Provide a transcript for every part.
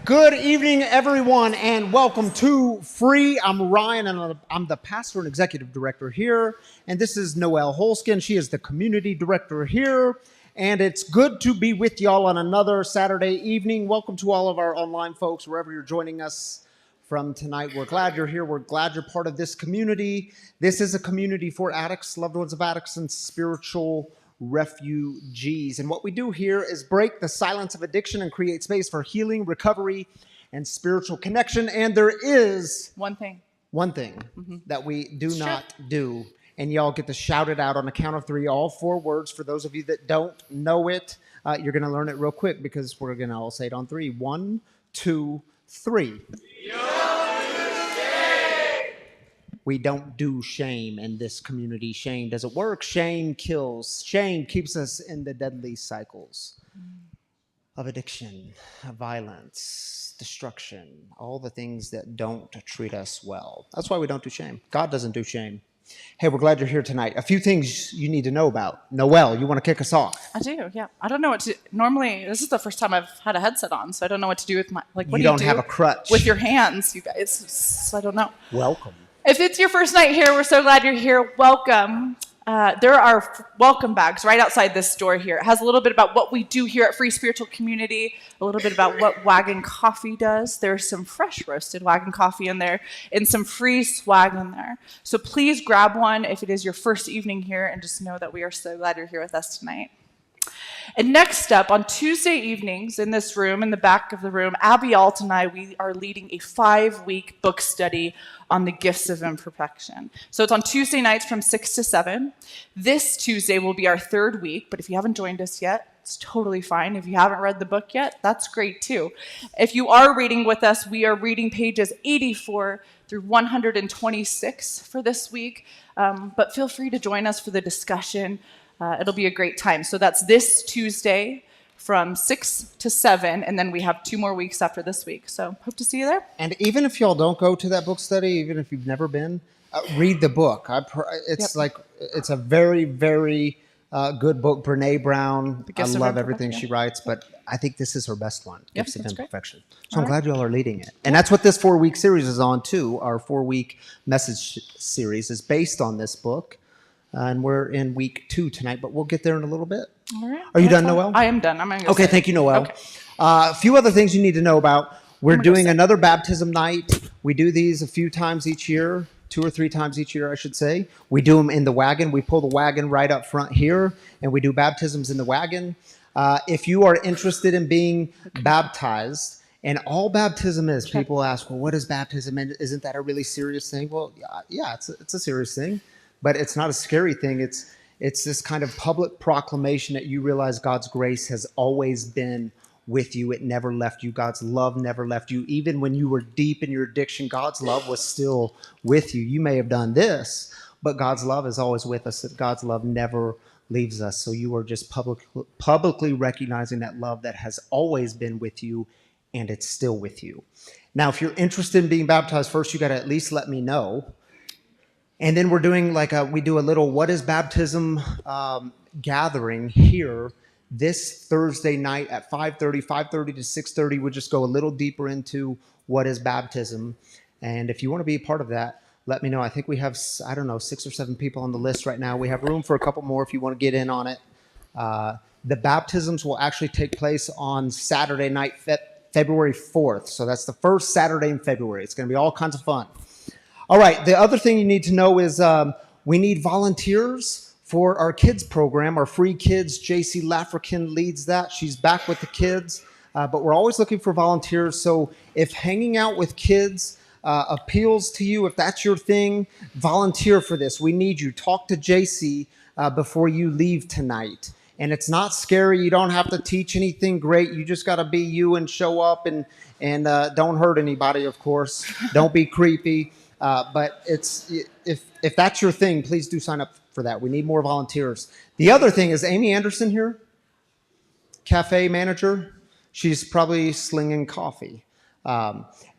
Good evening, everyone, and welcome to Free. I'm Ryan, and I'm the pastor and executive director here. And this is Noelle Holskin. She is the community director here. And it's good to be with y'all on another Saturday evening. Welcome to all of our online folks, wherever you're joining us from tonight. We're glad you're here. We're glad you're part of this community. This is a community for addicts, loved ones of addicts, and spiritual refugees. And what we do here is break the silence of addiction and create space for healing, recovery, and spiritual connection. And there is one thing that we do not do. And y'all get to shout it out on the count of three, all four words. For those of you that don't know it, you're going to learn it real quick because we're going to all say it on three. 1, 2, 3. We don't do shame in this community. Shame doesn't work. Shame kills. Shame keeps us in the deadly cycles of addiction, of violence, destruction, all the things that don't treat us well. That's why we don't do shame. God doesn't do shame. Hey, we're glad you're here tonight. A few things you need to know about. Noelle, you want to kick us off? I do, yeah. I don't know what to. Normally, this is the first time I've had a headset on, so I don't know what to do with my. What you do don't you do have a crutch with your hands, you guys. So I don't know. Welcome. If it's your first night here, we're so glad you're here. Welcome. There are welcome bags right outside this door here. It has a little bit about what we do here at Free Spiritual Community, a little bit about what Wagon Coffee does. There's some fresh roasted Wagon Coffee in there and some free swag in there. So please grab one if it is your first evening here, and just know that we are so glad you're here with us tonight. And next up, on Tuesday evenings in this room, in the back of the room, Abby Alt and I, we are leading a 5-week book study on the gifts of imperfection. So it's on Tuesday nights from 6 to 7. This Tuesday will be our 3rd week, but if you haven't joined us yet, it's totally fine. If you haven't read the book yet, that's great too. If you are reading with us, we are reading pages 84 through 126 for this week, but feel free to join us for the discussion. It'll be a great time. So that's this Tuesday from 6 to 7, and then we have 2 more weeks after this week. So hope to see you there. And even if y'all don't go to that book study, even if you've never been, read the book. It's a very, very good book. Brene Brown, I love everything she writes, but I think this is her best one, Gifts of Imperfection. So I'm glad y'all are leading it. And that's what this 4-week series is on too. Our 4-week message series is based on this book. And we're in week 2 tonight, but we'll get there in a little bit. All right. Are you done, Noelle? I am done. I'm going to go. Okay, thank you, Noelle. Okay. A few other things you need to know about. We're doing another baptism night. We do these a few times each year, 2 or 3 times each year, I should say. We do them in the wagon. We pull the wagon right up front here, and we do baptisms in the wagon. If you are interested in being baptized, and all baptism is, people ask, well, what is baptism? And isn't that a really serious thing? Well, yeah, it's a serious thing. But it's not a scary thing. It's this kind of public proclamation that you realize God's grace has always been with you. It never left you. God's love never left you. Even when you were deep in your addiction, God's love was still with you. You may have done this, but God's love is always with us. God's love never leaves us. So you are just publicly recognizing that love that has always been with you, and it's still with you. Now, if you're interested in being baptized, first you got to at least let me know. And then we're doing we do a little what is baptism gathering here this Thursday night at 5:30 to 6:30. We'll just go a little deeper into what is baptism. And if you want to be a part of that, let me know. I think we have, 6 or 7 people on the list right now. We have room for a couple more if you want to get in on it. The baptisms will actually take place on Saturday night, February 4th. So that's the first Saturday in February. It's going to be all kinds of fun. All right, the other thing you need to know is we need volunteers for our kids program, our free kids. JC Lafrican leads that. She's back with the kids, but we're always looking for volunteers. So if hanging out with kids appeals to you, if that's your thing, volunteer for this. We need you. Talk to JC before you leave tonight. And it's not scary. You don't have to teach anything great. You just got to be you and show up and don't hurt anybody, of course. Don't be creepy. But if that's your thing, please do sign up for that. We need more volunteers. The other thing is Amy Anderson here, cafe manager. She's probably slinging coffee.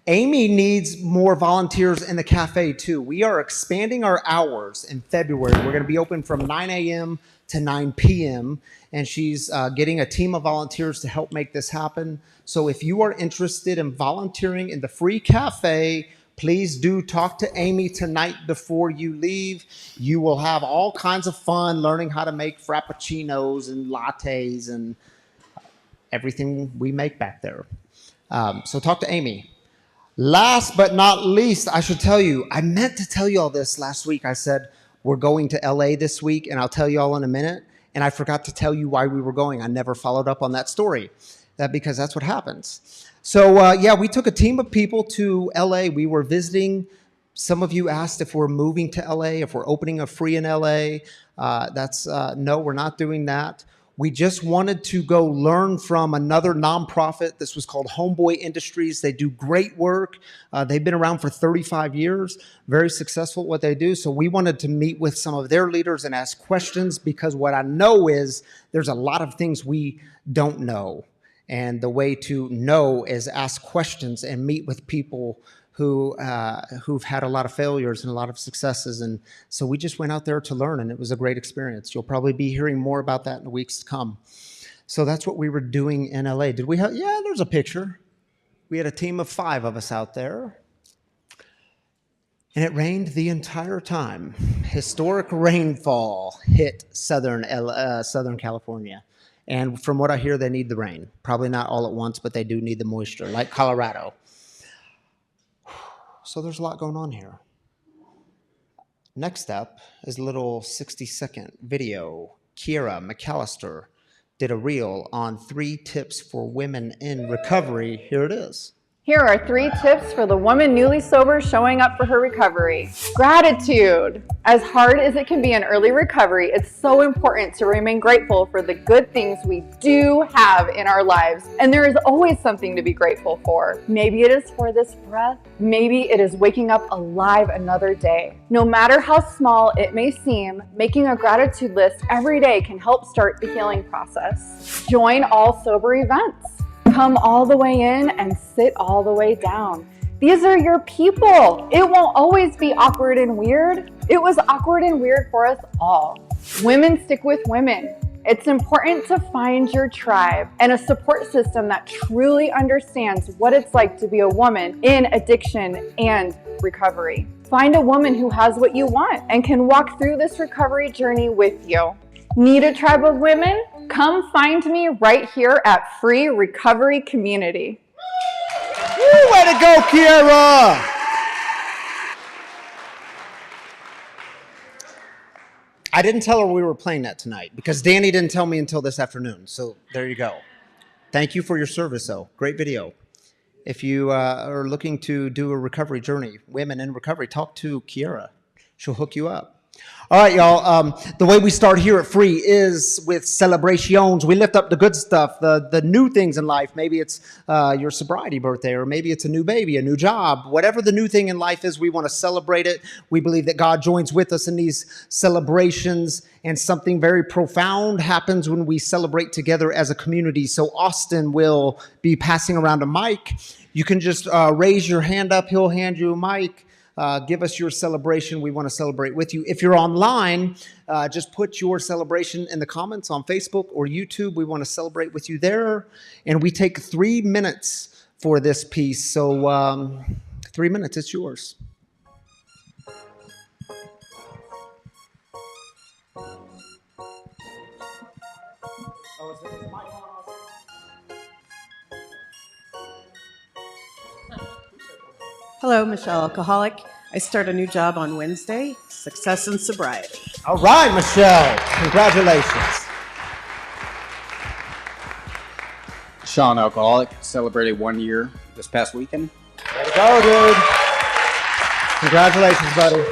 Amy needs more volunteers in the cafe too. We are expanding our hours in February. We're going to be open from 9 a.m. to 9 p.m., and she's getting a team of volunteers to help make this happen. So if you are interested in volunteering in the free cafe, please do talk to Amy tonight before you leave. You will have all kinds of fun learning how to make frappuccinos and lattes and everything we make back there. So talk to Amy. Last but not least, I should tell you, I meant to tell you all this last week. I said, we're going to LA this week, and I'll tell you all in a minute. And I forgot to tell you why we were going. I never followed up on that story, because that's what happens. So, we took a team of people to LA. We were visiting. Some of you asked if we're moving to LA, if we're opening a free in LA. No, we're not doing that. We just wanted to go learn from another nonprofit. This was called Homeboy Industries. They do great work. They've been around for 35 years, very successful at what they do. So we wanted to meet with some of their leaders and ask questions, because what I know is there's a lot of things we don't know. And the way to know is ask questions and meet with people who've had a lot of failures and a lot of successes. And so we just went out there to learn, and it was a great experience. You'll probably be hearing more about that in the weeks to come. So that's what we were doing in LA. Did we have, yeah, there's a picture. We had a team of 5 of us out there. And it rained the entire time. Historic rainfall hit Southern California. And from what I hear, they need the rain. Probably not all at once, but they do need the moisture, like Colorado. So there's a lot going on here. Next up is a little 60-second video. Kiera McAllister did a reel on 3 tips for women in recovery. Here it is. Here are 3 tips for the woman newly sober showing up for her recovery. Gratitude. As hard as it can be in early recovery, it's so important to remain grateful for the good things we do have in our lives. And there is always something to be grateful for. Maybe it is for this breath. Maybe it is waking up alive another day. No matter how small it may seem, making a gratitude list every day can help start the healing process. Join all sober events. Come all the way in and sit all the way down. These are your people. It won't always be awkward and weird. It was awkward and weird for us all. Women stick with women. It's important to find your tribe and a support system that truly understands what it's like to be a woman in addiction and recovery. Find a woman who has what you want and can walk through this recovery journey with you. Need a tribe of women? Come find me right here at Free Recovery Community. Woo, way to go, Kiera! I didn't tell her we were playing that tonight because Danny didn't tell me until this afternoon. So there you go. Thank you for your service, though. Great video. If you are looking to do a recovery journey, women in recovery, talk to Kiera. She'll hook you up. All right, y'all. The way we start here at Free is with celebrations. We lift up the good stuff, the new things in life. Maybe it's your sobriety birthday, or maybe it's a new baby, a new job. Whatever the new thing in life is, we want to celebrate it. We believe that God joins with us in these celebrations, and something very profound happens when we celebrate together as a community. So Austin will be passing around a mic. You can just raise your hand up. He'll hand you a mic. Give us your celebration. We want to celebrate with you. If you're online, just put your celebration in the comments on Facebook or YouTube. We want to celebrate with you there. And we take 3 minutes for this piece. So 3 minutes, it's yours. Hello, Michelle, alcoholic. I start a new job on Wednesday, Success and Sobriety. All right, Michelle. Congratulations. Sean, alcoholic, celebrated 1 year this past weekend. Way to go, dude. Congratulations, buddy.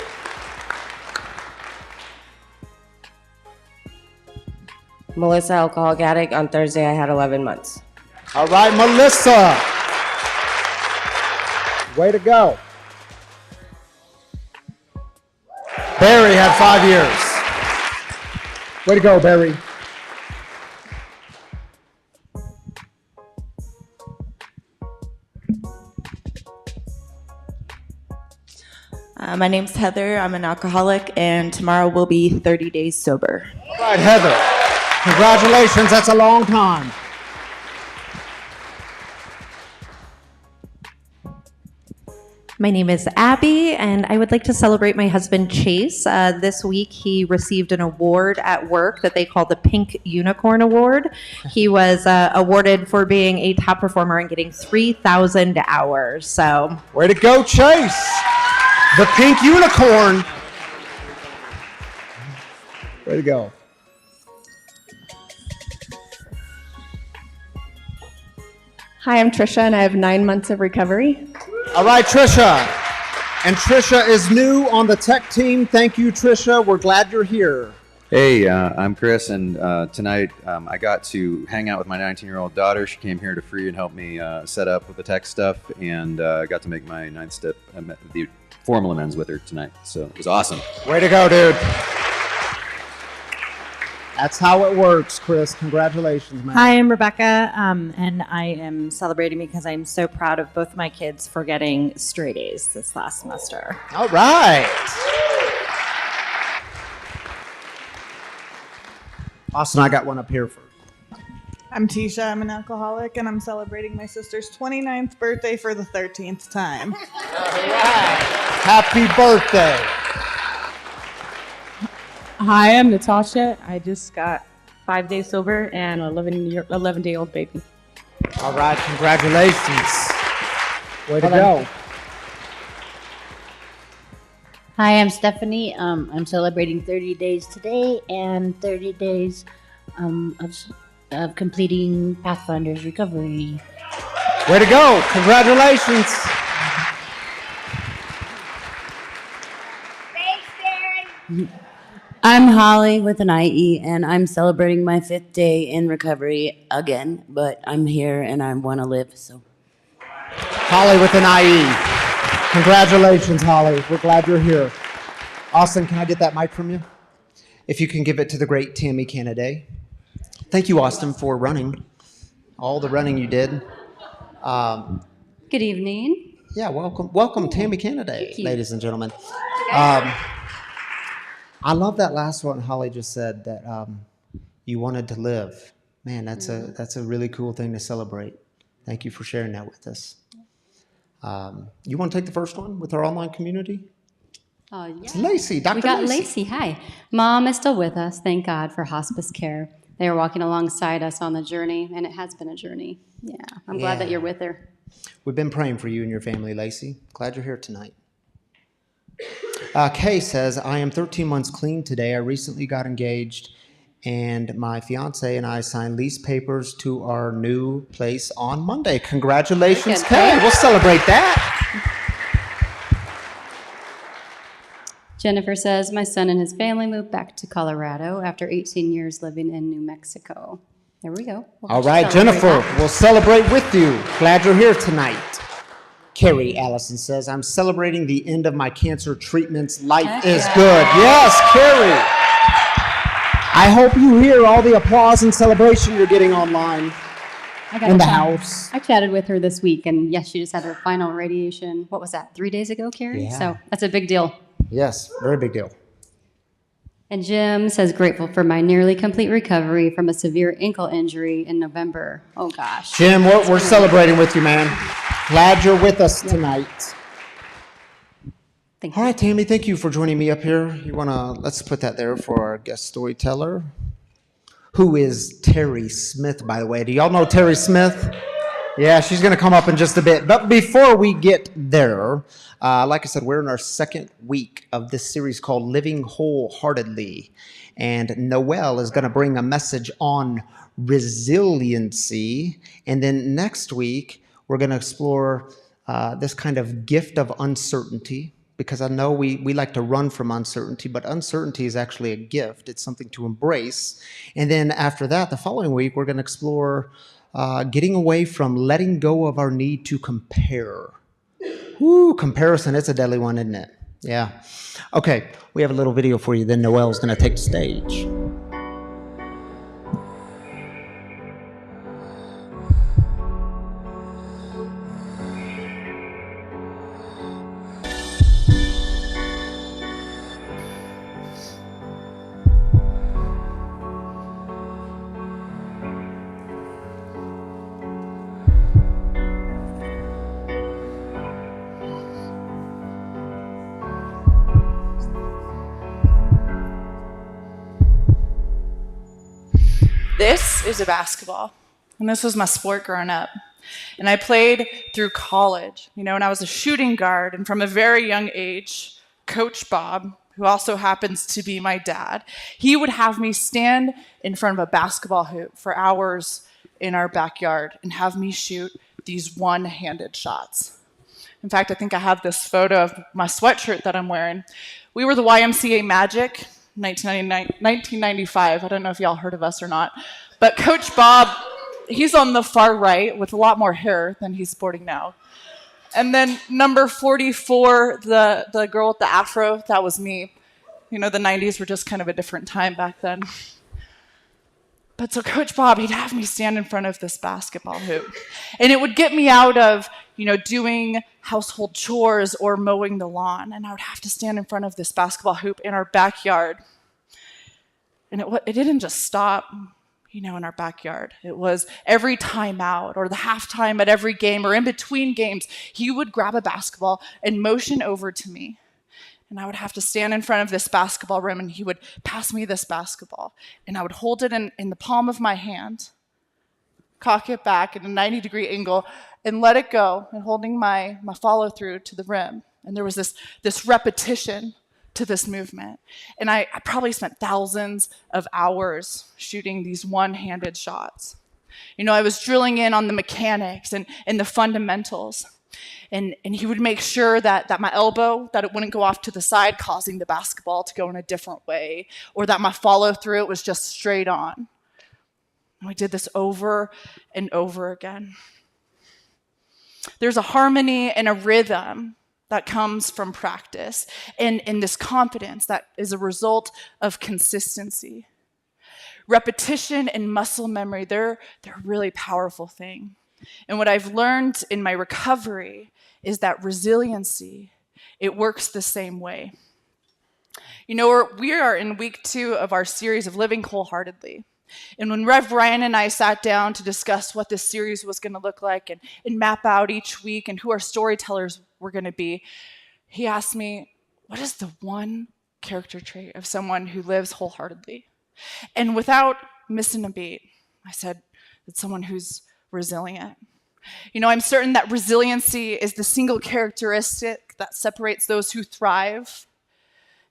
Melissa, alcoholic addict. On Thursday, I had 11 months. All right, Melissa. Way to go. Barry had 5 years. Way to go, Barry. My name's Heather. I'm an alcoholic, and tomorrow will be 30 days sober. All right, Heather. Congratulations. That's a long time. My name is Abby, and I would like to celebrate my husband, Chase. This week, he received an award at work that they call the Pink Unicorn Award. He was awarded for being a top performer and getting 3,000 hours. So, way to go, Chase. The Pink Unicorn. Way to go. Hi, I'm Trisha, and I have 9 months of recovery. All right, Trisha. And Trisha is new on the tech team. Thank you, Trisha. We're glad you're here. Hey, I'm Chris, and tonight I got to hang out with my 19-year-old daughter. She came here to free and help me set up with the tech stuff, and I got to make my ninth step, the formal amends with her tonight. So it was awesome. Way to go, dude. That's how it works, Chris. Congratulations, man. Hi, I'm Rebecca, and I am celebrating because I'm so proud of both my kids for getting straight A's this last semester. All right. Austin, I got one up here first. I'm Tisha. I'm an alcoholic, and I'm celebrating my sister's 29th birthday for the 13th time. All right. Happy birthday. Hi, I'm Natasha. I just got 5 days sober and an 11-day-old baby. All right, congratulations. Way to go. Hi, I'm Stephanie. I'm celebrating 30 days today and 30 days of completing Pathfinder's recovery. Way to go. Congratulations. Thanks, Darren. I'm Holly with an IE, and I'm celebrating my 5th day in recovery again, but I'm here and I want to live, so. Holly with an IE. Congratulations, Holly. We're glad you're here. Austin, can I get that mic from you? If you can give it to the great Tammy Kennedy. Thank you, Austin, for running. All the running you did. Good evening. Yeah, welcome, Tammy Kennedy, ladies and gentlemen. I love that last one Holly just said, that you wanted to live. Man, that's a really cool thing to celebrate. Thank you for sharing that with us. You want to take the first one with our online community? Yeah. It's Lacey, Dr. We got Lacey. Lacey. Hi. Mom is still with us. Thank God for hospice care. They are walking alongside us on the journey, and it has been a journey. Yeah, I'm glad that you're with her. We've been praying for you and your family, Lacey. Glad you're here tonight. Kay says, I am 13 months clean today. I recently got engaged, and my fiance and I signed lease papers to our new place on Monday. Congratulations, Kay. We'll celebrate that. Jennifer says, my son and his family moved back to Colorado after 18 years living in New Mexico. There we go. All right, Jennifer, we'll celebrate with you. Glad you're here tonight. Carrie Allison says, I'm celebrating the end of my cancer treatments. Life is good. Yes, Carrie. I hope you hear all the applause and celebration you're getting online in the house. I chatted with her this week, and yes, she just had her final radiation. What was that, 3 days ago, Carrie? Yeah. So that's a big deal. Yes, very big deal. And Jim says, grateful for my nearly complete recovery from a severe ankle injury in November. Oh, gosh. Jim, we're celebrating with you, man. Glad you're with us tonight. Thank All right, Tammy, thank you for joining me up here. Let's put that there for our guest storyteller, who is Teri Smith, by the way. Do y'all know Teri Smith? Yeah, she's going to come up in just a bit. But before we get there, like I said, we're in our second week of this series called Living Wholeheartedly. And Noelle is going to bring a message on resiliency. And then next week, we're going to explore this kind of gift of uncertainty, because I know we like to run from uncertainty, but uncertainty is actually a gift. It's something to embrace. And then after that, the following week, we're going to explore getting away from letting go of our need to compare. Woo, comparison, it's a deadly one, isn't it? Yeah. Okay, we have a little video for you, then Noelle's going to take the stage. this is a basketball. And this was my sport growing up. And I played through college, and I was a shooting guard. And from a very young age, Coach Bob, who also happens to be my dad, he would have me stand in front of a basketball hoop for hours in our backyard and have me shoot these one-handed shots. In fact, I think I have this photo of my sweatshirt that I'm wearing. We were the YMCA Magic, 1995. I don't know if y'all heard of us or not. But Coach Bob, he's on the far right with a lot more hair than he's sporting now. And then number 44, the girl with the afro, that was me. The 90s were just kind of a different time back then. But so Coach Bob, he'd have me stand in front of this basketball hoop. And it would get me out of, doing household chores or mowing the lawn. And I would have to stand in front of this basketball hoop in our backyard. And it didn't just stop, in our backyard. It was every time out or the halftime at every game or in between games, he would grab a basketball and motion over to me. And I would have to stand in front of this basketball rim, and he would pass me this basketball. And I would hold it in the palm of my hand, cock it back at a 90-degree angle, and let it go, and holding my follow-through to the rim. And there was this repetition to this movement. And I probably spent thousands of hours shooting these one-handed shots. I was drilling in on the mechanics and the fundamentals. And he would make sure that my elbow, that it wouldn't go off to the side, causing the basketball to go in a different way, or that my follow-through was just straight on. And we did this over and over again. There's a harmony and a rhythm that comes from practice and this confidence that is a result of consistency. Repetition and muscle memory, they're a really powerful thing. And what I've learned in my recovery is that resiliency, it works the same way. We are in week 2 of our series of Living Wholeheartedly. And when Rev Ryan and I sat down to discuss what this series was going to look like and map out each week and who our storytellers were going to be, he asked me, what is the one character trait of someone who lives wholeheartedly? And without missing a beat, I said, it's someone who's resilient. I'm certain that resiliency is the single characteristic that separates those who thrive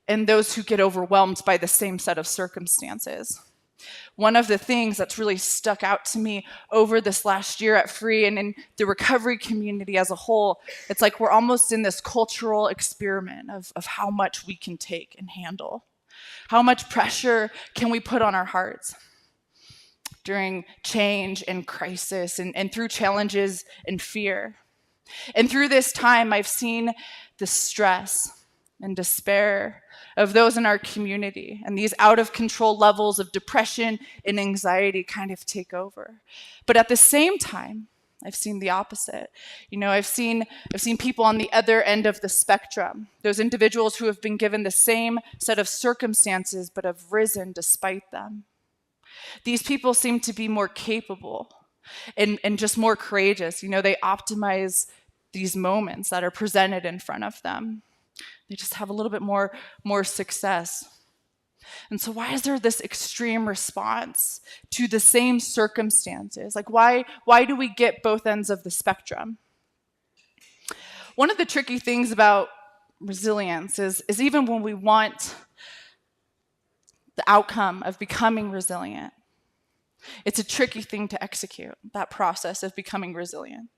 and those who get overwhelmed by the same set of circumstances. One of the things that's really stuck out to me over this last year at Free and in the recovery community as a whole, it's like we're almost in this cultural experiment of how much we can take and handle. How much pressure can we put on our hearts during change and crisis and through challenges and fear? And through this time, I've seen the stress and despair of those in our community and these out of control levels of depression and anxiety kind of take over. But at the same time, I've seen the opposite. I've seen people on the other end of the spectrum, those individuals who have been given the same set of circumstances but have risen despite them. These people seem to be more capable and just more courageous. They optimize these moments that are presented in front of them. They just have a little bit more success. And so why is there this extreme response to the same circumstances? Like why do we get both ends of the spectrum? One of the tricky things about resilience is even when we want the outcome of becoming resilient, it's a tricky thing to execute, that process of becoming resilient.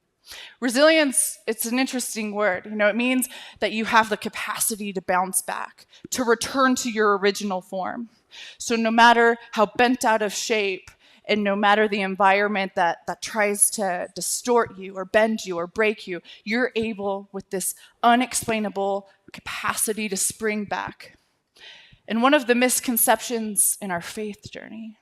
Resilience, it's an interesting word. It means that you have the capacity to bounce back, to return to your original form. So no matter how bent out of shape and no matter the environment that tries to distort you or bend you or break you, you're able with this unexplainable capacity to spring back. And one of the misconceptions in our faith journey,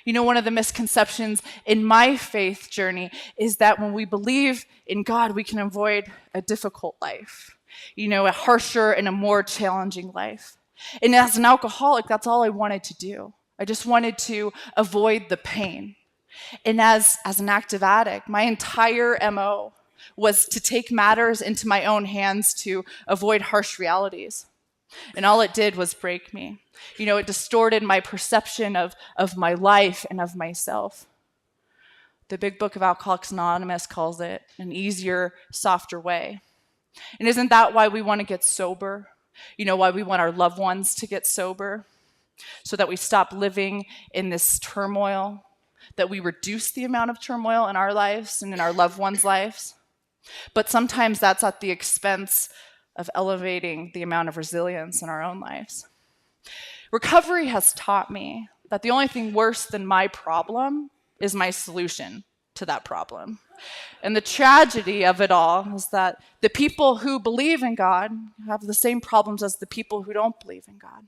one of the misconceptions in my faith journey is that when we believe in God, we can avoid a difficult life, a harsher and a more challenging life. And as an alcoholic, that's all I wanted to do. I just wanted to avoid the pain. And as an active addict, my entire MO was to take matters into my own hands to avoid harsh realities. And all it did was break me. It distorted my perception of my life and of myself. The big book of Alcoholics Anonymous calls it an easier, softer way. And isn't that why we want to get sober? Why we want our loved ones to get sober? So that we stop living in this turmoil, that we reduce the amount of turmoil in our lives and in our loved ones' lives. But sometimes that's at the expense of elevating the amount of resilience in our own lives. Recovery has taught me that the only thing worse than my problem is my solution to that problem. And the tragedy of it all is that the people who believe in God have the same problems as the people who don't believe in God.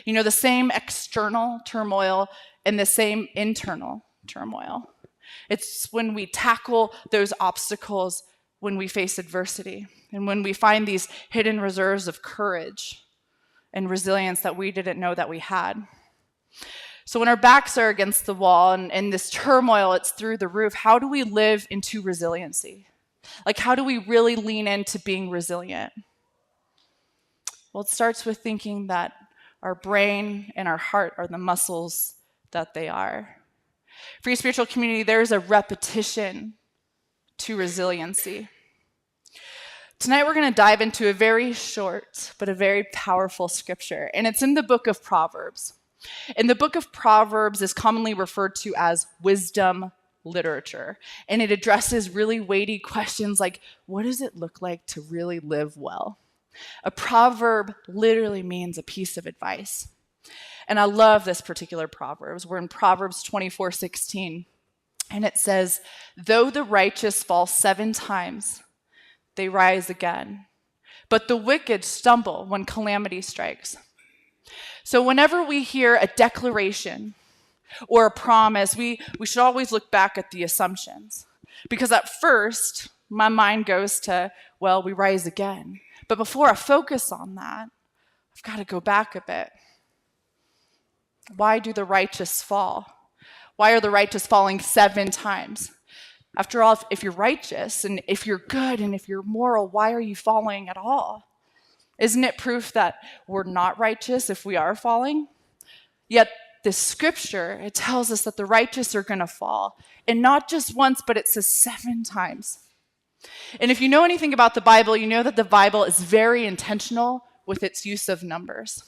The same external turmoil and the same internal turmoil. It's when we tackle those obstacles, when we face adversity, and when we find these hidden reserves of courage and resilience that we didn't know that we had. So when our backs are against the wall and this turmoil, it's through the roof, how do we live into resiliency? How do we really lean into being resilient? Well, it starts with thinking that our brain and our heart are the muscles that they are. Free Spiritual Community, there's a repetition to resiliency. Tonight we're going to dive into a very short but a very powerful scripture, and it's in the book of Proverbs. And the book of Proverbs is commonly referred to as wisdom literature, and it addresses really weighty questions like, what does it look like to really live well? A proverb literally means a piece of advice. And I love this particular Proverbs. We're in Proverbs 24:16. And it says, though the righteous fall 7 times, they rise again. But the wicked stumble when calamity strikes. So whenever we hear a declaration or a promise, we should always look back at the assumptions. Because at first, my mind goes to, well, we rise again. But before I focus on that, I've got to go back a bit. Why do the righteous fall? Why are the righteous falling 7 times? After all, if you're righteous and if you're good and if you're moral, why are you falling at all? Isn't it proof that we're not righteous if we are falling? Yet this scripture, it tells us that the righteous are going to fall. And not just once, but it says 7 times. And if you know anything about the Bible, you know that the Bible is very intentional with its use of numbers.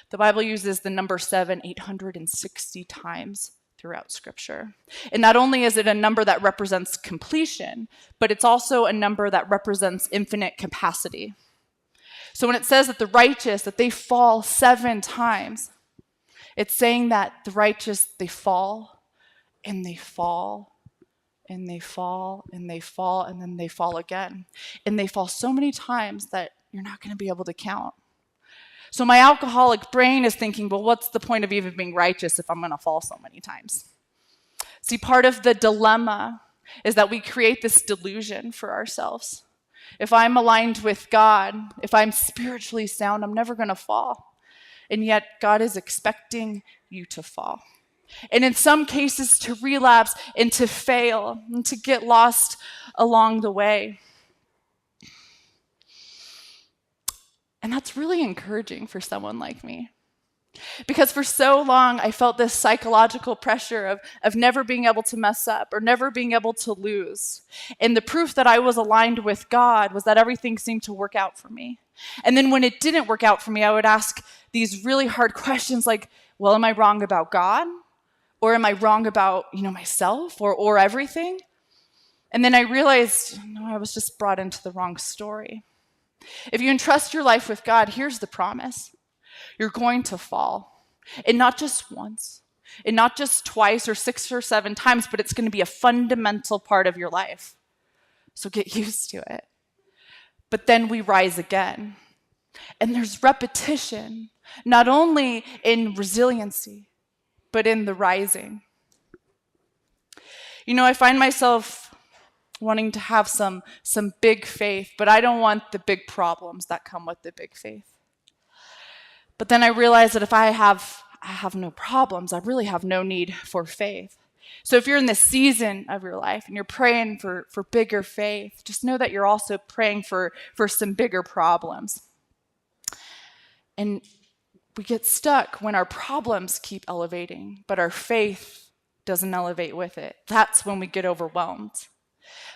The Bible uses the number 7 860 times throughout Scripture. And not only is it a number that represents completion, but it's also a number that represents infinite capacity. So when it says that the righteous, that they fall 7 times, it's saying that the righteous, they fall, and they fall, and they fall, and they fall, and then they fall again. And they fall so many times that you're not going to be able to count. So my alcoholic brain is thinking, well, what's the point of even being righteous if I'm going to fall so many times? See, part of the dilemma is that we create this delusion for ourselves. If I'm aligned with God, if I'm spiritually sound, I'm never going to fall. And yet God is expecting you to fall. And in some cases to relapse and to fail and to get lost along the way. And that's really encouraging for someone like me. Because for so long, I felt this psychological pressure of never being able to mess up or never being able to lose. And the proof that I was aligned with God was that everything seemed to work out for me. And then when it didn't work out for me, I would ask these really hard questions like, well, am I wrong about God? Or am I wrong about, myself or everything? And then I realized, no, I was just brought into the wrong story. If you entrust your life with God, here's the promise. You're going to fall. And not just once, and not just twice or 6 or 7 times, but it's going to be a fundamental part of your life. So get used to it. But then we rise again. And there's repetition, not only in resiliency, but in the rising. I find myself wanting to have some big faith, but I don't want the big problems that come with the big faith. But then I realize that if I have no problems, I really have no need for faith. So if you're in this season of your life and you're praying for bigger faith, just know that you're also praying for some bigger problems. And we get stuck when our problems keep elevating, but our faith doesn't elevate with it. That's when we get overwhelmed.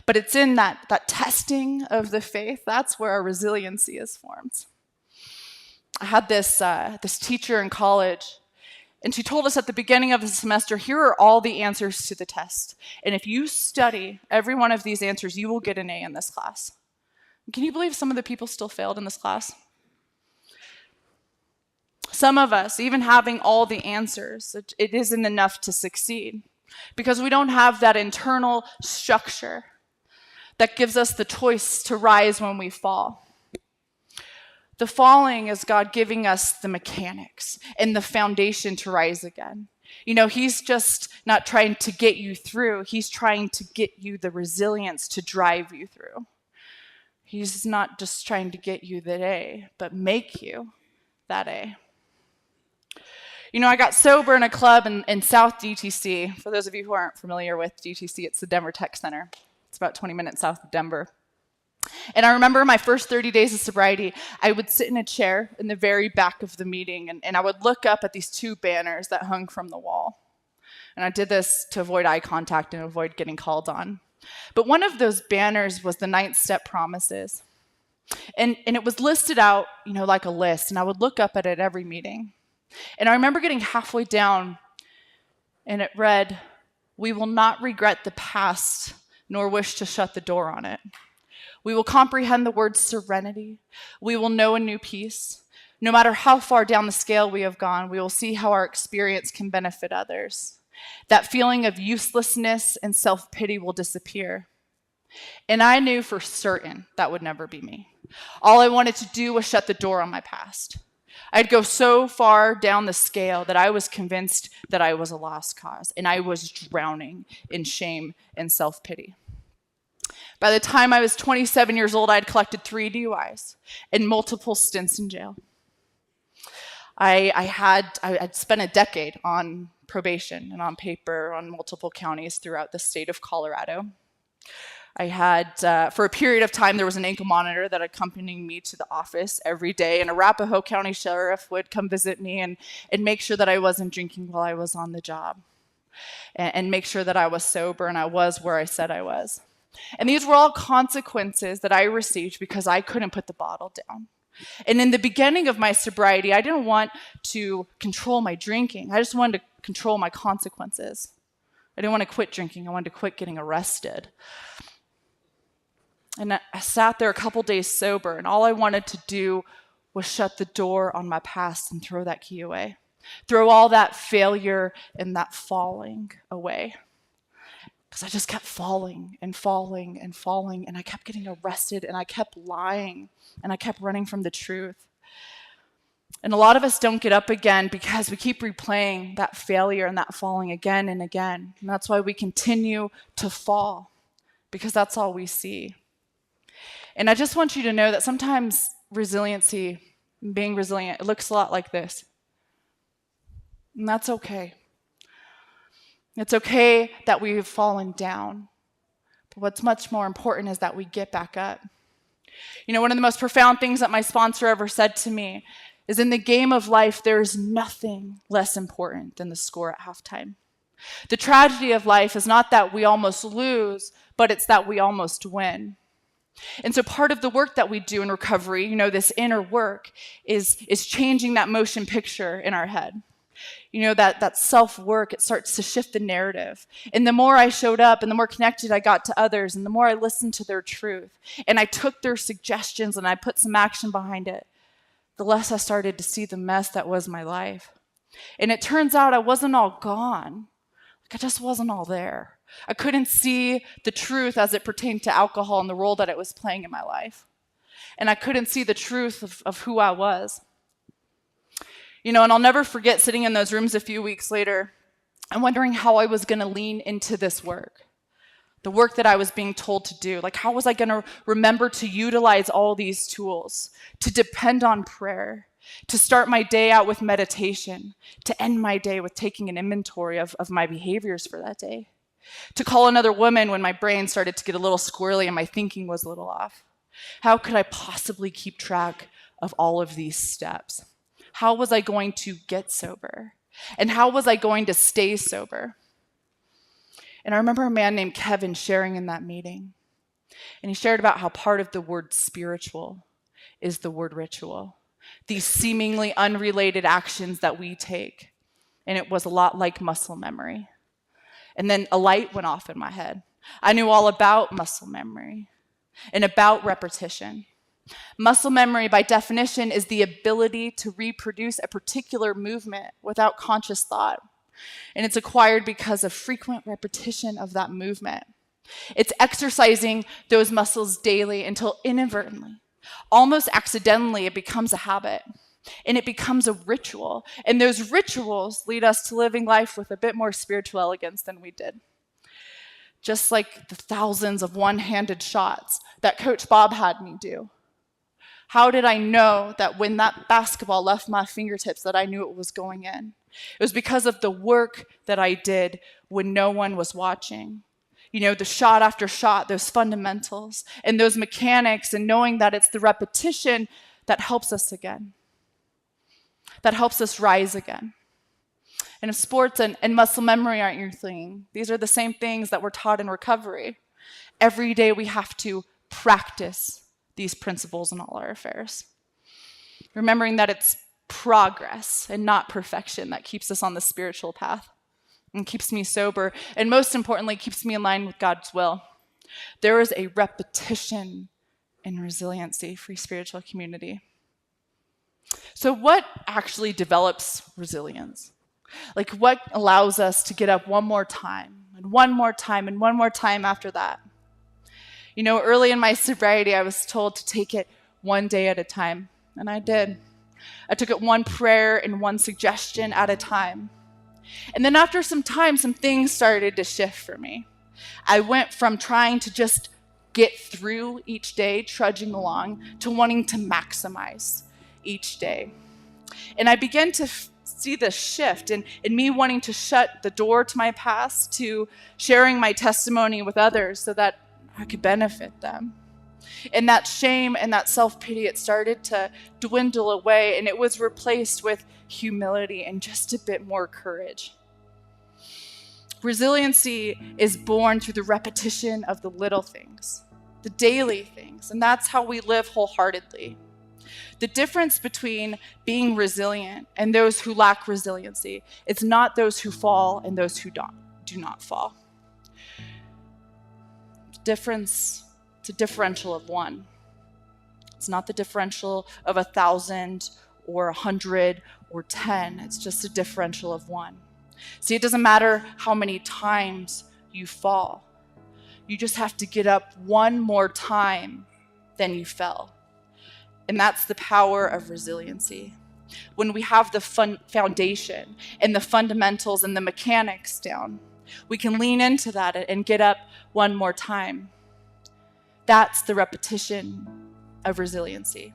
But it's in that testing of the faith, that's where our resiliency is formed. I had this teacher in college, and she told us at the beginning of the semester, here are all the answers to the test. And if you study every one of these answers, you will get an A in this class. Can you believe some of the people still failed in this class? Some of us, even having all the answers, it isn't enough to succeed because we don't have that internal structure that gives us the choice to rise when we fall. The falling is God giving us the mechanics and the foundation to rise again. You know, he's just not trying to get you through. He's trying to get you the resilience to drive you through. He's not just trying to get you that A, but make you that A. You know, I got sober in a club in South DTC. For those of you who aren't familiar with DTC, it's the Denver Tech Center. It's about 20 minutes south of Denver. And I remember my first 30 days of sobriety, I would sit in a chair in the very back of the meeting, and I would look up at these two banners that hung from the wall. And I did this to avoid eye contact and avoid getting called on. But one of those banners was the 9th step promises. And it was listed out, you know, like a list, and I would look up at it every meeting. And I remember getting halfway down, and it read, "We will not regret the past, nor wish to shut the door on it. We will comprehend the word serenity. We will know a new peace. No matter how far down the scale we have gone, we will see how our experience can benefit others. That feeling of uselessness and self-pity will disappear." And I knew for certain that would never be me. All I wanted to do was shut the door on my past. I'd go so far down the scale that I was convinced that I was a lost cause, and I was drowning in shame and self-pity. By the time I was 27 years old, I had collected 3 DUIs and multiple stints in jail. I had spent a decade on probation and on paper on multiple counties throughout the state of Colorado. I had, for a period of time, there was an ankle monitor that accompanied me to the office every day, and Arapahoe County Sheriff would come visit me and make sure that I wasn't drinking while I was on the job, and make sure that I was sober and I was where I said I was. And these were all consequences that I received because I couldn't put the bottle down. And in the beginning of my sobriety, I didn't want to control my drinking. I just wanted to control my consequences. I didn't want to quit drinking. I wanted to quit getting arrested. And I sat there a couple days sober, and all I wanted to do was shut the door on my past and throw that key away. Throw all that failure and that falling away. Because I just kept falling and falling and falling, and I kept getting arrested, and I kept lying, and I kept running from the truth. And a lot of us don't get up again because we keep replaying that failure and that falling again and again. And that's why we continue to fall, because that's all we see. And I just want you to know that sometimes resiliency, being resilient, it looks a lot like this. And that's okay. It's okay that we've fallen down. But what's much more important is that we get back up. You know, one of the most profound things that my sponsor ever said to me is, in the game of life, there is nothing less important than the score at halftime. The tragedy of life is not that we almost lose, but it's that we almost win. And so part of the work that we do in recovery, you know, this inner work, is changing that motion picture in our head. You know, that self-work, it starts to shift the narrative. And the more I showed up and the more connected I got to others and the more I listened to their truth and I took their suggestions and I put some action behind it, the less I started to see the mess that was my life. And it turns out I wasn't all gone. Like, I just wasn't all there. I couldn't see the truth as it pertained to alcohol and the role that it was playing in my life. And I couldn't see the truth of who I was. You know, and I'll never forget sitting in those rooms a few weeks later and wondering how I was going to lean into this work, the work that I was being told to do. Like, how was I going to remember to utilize all these tools, to depend on prayer, to start my day out with meditation, to end my day with taking an inventory of my behaviors for that day, to call another woman when my brain started to get a little squirrely and my thinking was a little off. How could I possibly keep track of all of these steps? How was I going to get sober? And how was I going to stay sober? And I remember a man named Kevin sharing in that meeting. And he shared about how part of the word spiritual is the word ritual. These seemingly unrelated actions that we take. And it was a lot like muscle memory. And then a light went off in my head. I knew all about muscle memory and about repetition. Muscle memory, by definition, is the ability to reproduce a particular movement without conscious thought. And it's acquired because of frequent repetition of that movement. It's exercising those muscles daily until inadvertently, almost accidentally, it becomes a habit. And it becomes a ritual. And those rituals lead us to living life with a bit more spiritual elegance than we did. Just like the thousands of one-handed shots that Coach Bob had me do. How did I know that when that basketball left my fingertips that I knew it was going in? It was because of the work that I did when no one was watching. You know, the shot after shot, those fundamentals, and those mechanics, and knowing that it's the repetition that helps us again, that helps us rise again. And if sports and muscle memory aren't your thing, these are the same things that we're taught in recovery. Every day we have to practice these principles in all our affairs. Remembering that it's progress and not perfection that keeps us on the spiritual path and keeps me sober, and most importantly, keeps me in line with God's will. There is a repetition in resiliency, free spiritual community. So what actually develops resilience? Like, what allows us to get up one more time, and one more time, and one more time after that? You know, early in my sobriety, I was told to take it one day at a time, and I did. I took it one prayer and one suggestion at a time. And then after some time, some things started to shift for me. I went from trying to just get through each day, trudging along, to wanting to maximize each day. And I began to see this shift in me wanting to shut the door to my past, to sharing my testimony with others so that I could benefit them. And that shame and that self-pity, it started to dwindle away, and it was replaced with humility and just a bit more courage. Resiliency is born through the repetition of the little things, the daily things, and that's how we live wholeheartedly. The difference between being resilient and those who lack resiliency, it's not those who fall and those who do not fall. It's a differential of one. It's not the differential of 1,000 or 100 or 10. It's just a differential of one. See, it doesn't matter how many times you fall. You just have to get up one more time than you fell. And that's the power of resiliency. When we have the foundation and the fundamentals and the mechanics down, we can lean into that and get up one more time. That's the repetition of resiliency.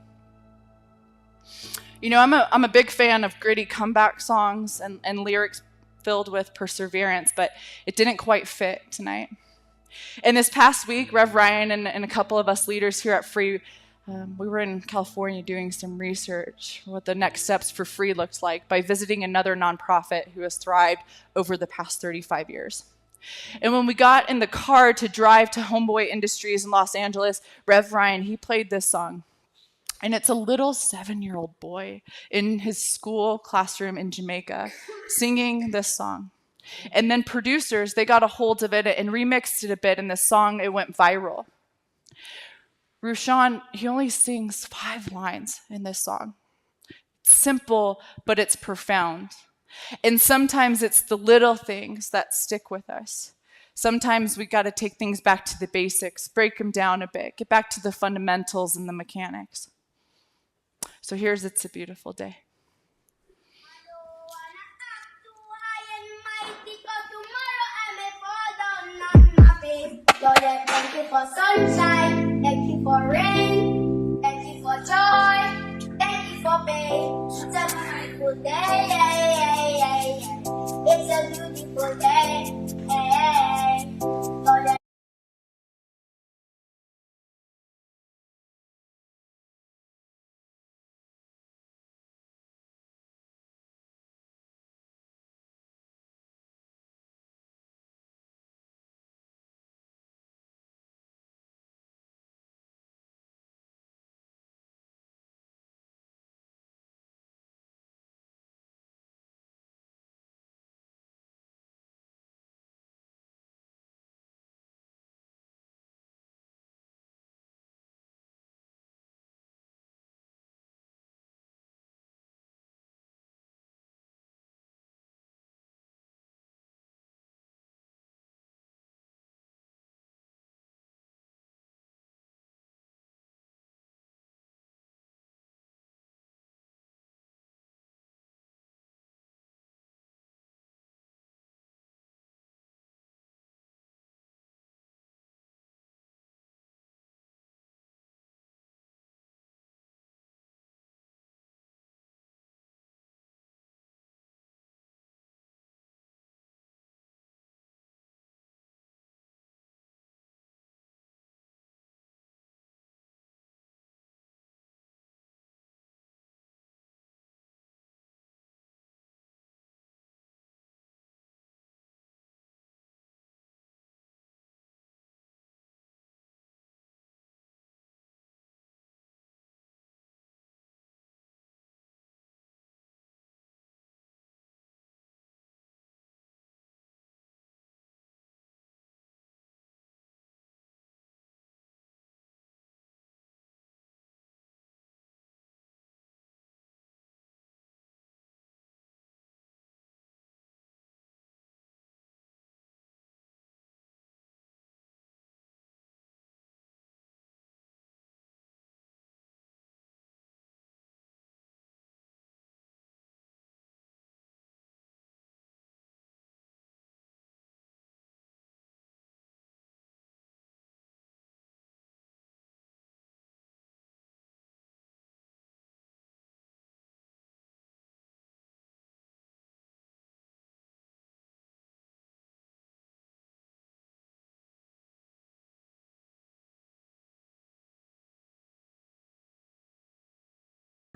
You know, I'm a big fan of gritty comeback songs and lyrics filled with perseverance, but it didn't quite fit tonight. And this past week, Rev Ryan and a couple of us leaders here at Free, we were in California doing some research what the next steps for Free looked like by visiting another nonprofit who has thrived over the past 35 years. And when we got in the car to drive to Homeboy Industries in Los Angeles, Rev Ryan, he played this song. And it's a little 7-year-old boy in his school classroom in Jamaica singing this song. And then producers, they got a hold of it and remixed it a bit, and this song, it went viral. Rushan, he only sings 5 lines in this song. It's simple, but it's profound. And sometimes it's the little things that stick with us. Sometimes we got to take things back to the basics, break them down a bit, get back to the fundamentals and the mechanics. So here's It's a Beautiful Day. Lord, I thank you for sunshine, thank you for rain, thank you for joy, thank you for pain. It's a beautiful day, it's a beautiful day. Lord,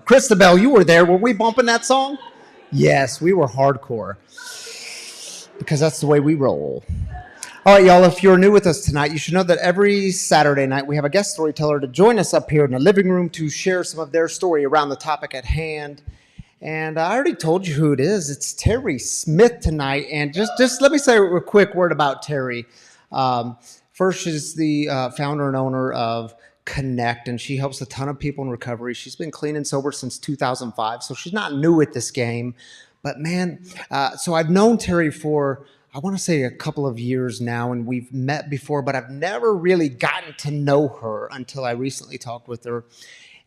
Christabel, you were there. Were we bumping that song? Yes, we were hardcore because that's the way we roll. All right, y'all, if you're new with us tonight, you should know that every Saturday night we have a guest storyteller to join us up here in the living room to share some of their story around the topic at hand. And I already told you who it is. It's Teri Smith tonight. And just let me say a quick word about Teri. First, she's the founder and owner of Connect, and she helps a ton of people in recovery. She's been clean and sober since 2005, so she's not new at this game. But man, so I've known Teri for, I want to say, a couple of years now, and we've met before, but I've never really gotten to know her until I recently talked with her.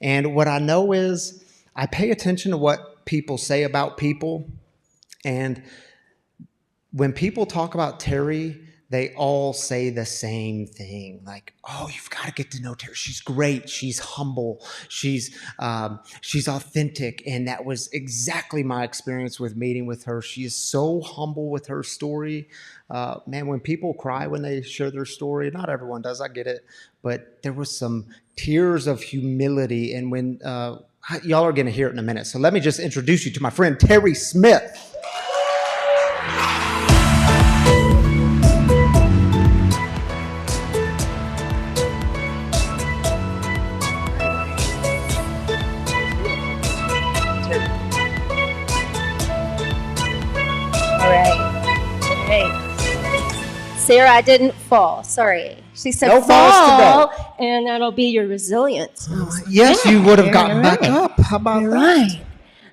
And what I know is I pay attention to what people say about people, and when people talk about Teri, they all say the same thing, like, oh, you've got to get to know Teri. She's great. She's humble. She's authentic. And that was exactly my experience with meeting with her. She is so humble with her story. Man, when people cry when they share their story, not everyone does, I get it. But there was some tears of humility. And when y'all are going to hear it in a minute. So let me just introduce you to my friend, Teri Smith. Sarah, I didn't fall. Sorry. She said No falls today. and that'll be your resilience. Yes, you would have gotten back up. How about You're that?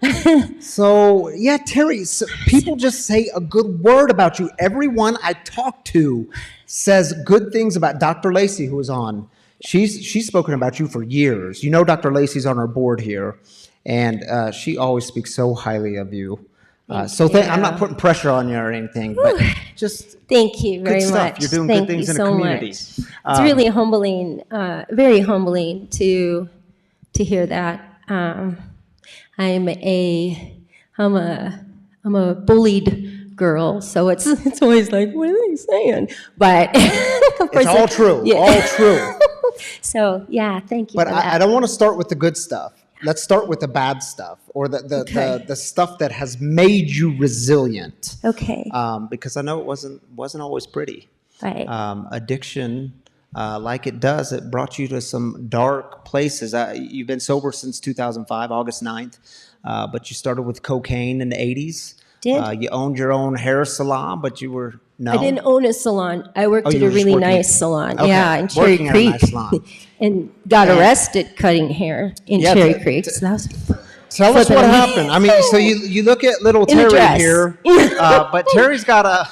right. So, yeah, Teri, so people just say a good word about you. Everyone I talk to says good things about Dr. Lacey, who was on. She's spoken about you for years. You know Dr. Lacey's on our board here, and she always speaks so highly of you. I'm not putting pressure on you or anything, but just thank you very good stuff. much. You're doing Thank good things you in so the community. much. It's really humbling, very humbling to hear that. I'm a bullied girl, so it's always like, what are they saying? But it's all true. Yeah. All true. So yeah, thank you. But for that. I don't want to start with the good stuff. Let's start with the bad stuff, or the stuff that has made you resilient. Okay. Because I know it wasn't always pretty. Right. Addiction, like it does, it brought you to some dark places. You've been sober since 2005, August 9th, but you started with cocaine in the 80s. Did. You owned your own hair salon, but you were no. I didn't own a salon. I worked at you a were just really working- nice salon. Okay, Yeah, in Cherry working at a Creek. nice salon. And got arrested cutting hair in Yeah, Cherry Creek. So that was Tell us flipping what amazing. happened. I mean, so you look at little In a Teri dress. here, but Teri's got a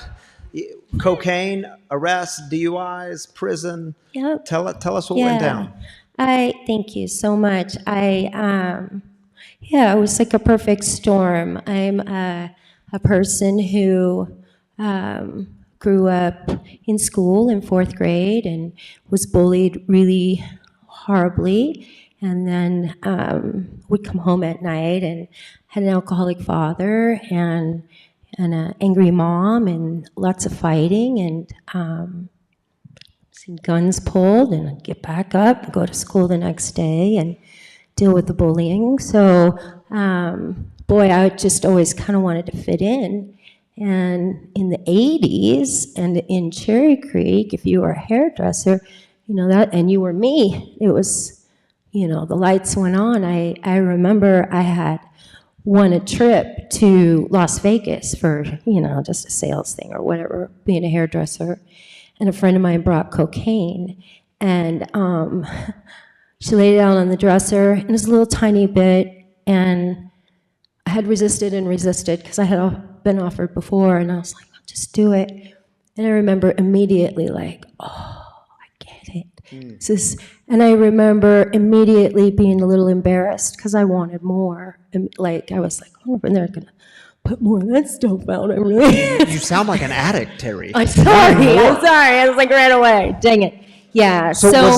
cocaine, arrests, DUIs, prison. Yep. Tell us what went down. I thank you so much. It was like a perfect storm. I'm a person who grew up in school in 4th grade and was bullied really horribly, and then would come home at night and had an alcoholic father and an angry mom and lots of fighting and seen guns pulled, and I'd get back up and go to school the next day and deal with the bullying. So, I just always kind of wanted to fit in. And in the 80s and in Cherry Creek, if you were a hairdresser, and you were me, it was, the lights went on. I remember I had won a trip to Las Vegas for, just a sales thing or whatever, being a hairdresser. And a friend of mine brought cocaine. And she laid it out on the dresser, and it was a little tiny bit. And I had resisted because I had been offered before. And I was like, I'll just do it. And I remember immediately like, oh, I get it. And I remember immediately being a little embarrassed because I wanted more. And I was like, oh, they're going to put more of that stuff out. You sound like an addict, Teri. I'm sorry. I was like, ran away. Dang it. Yeah. So was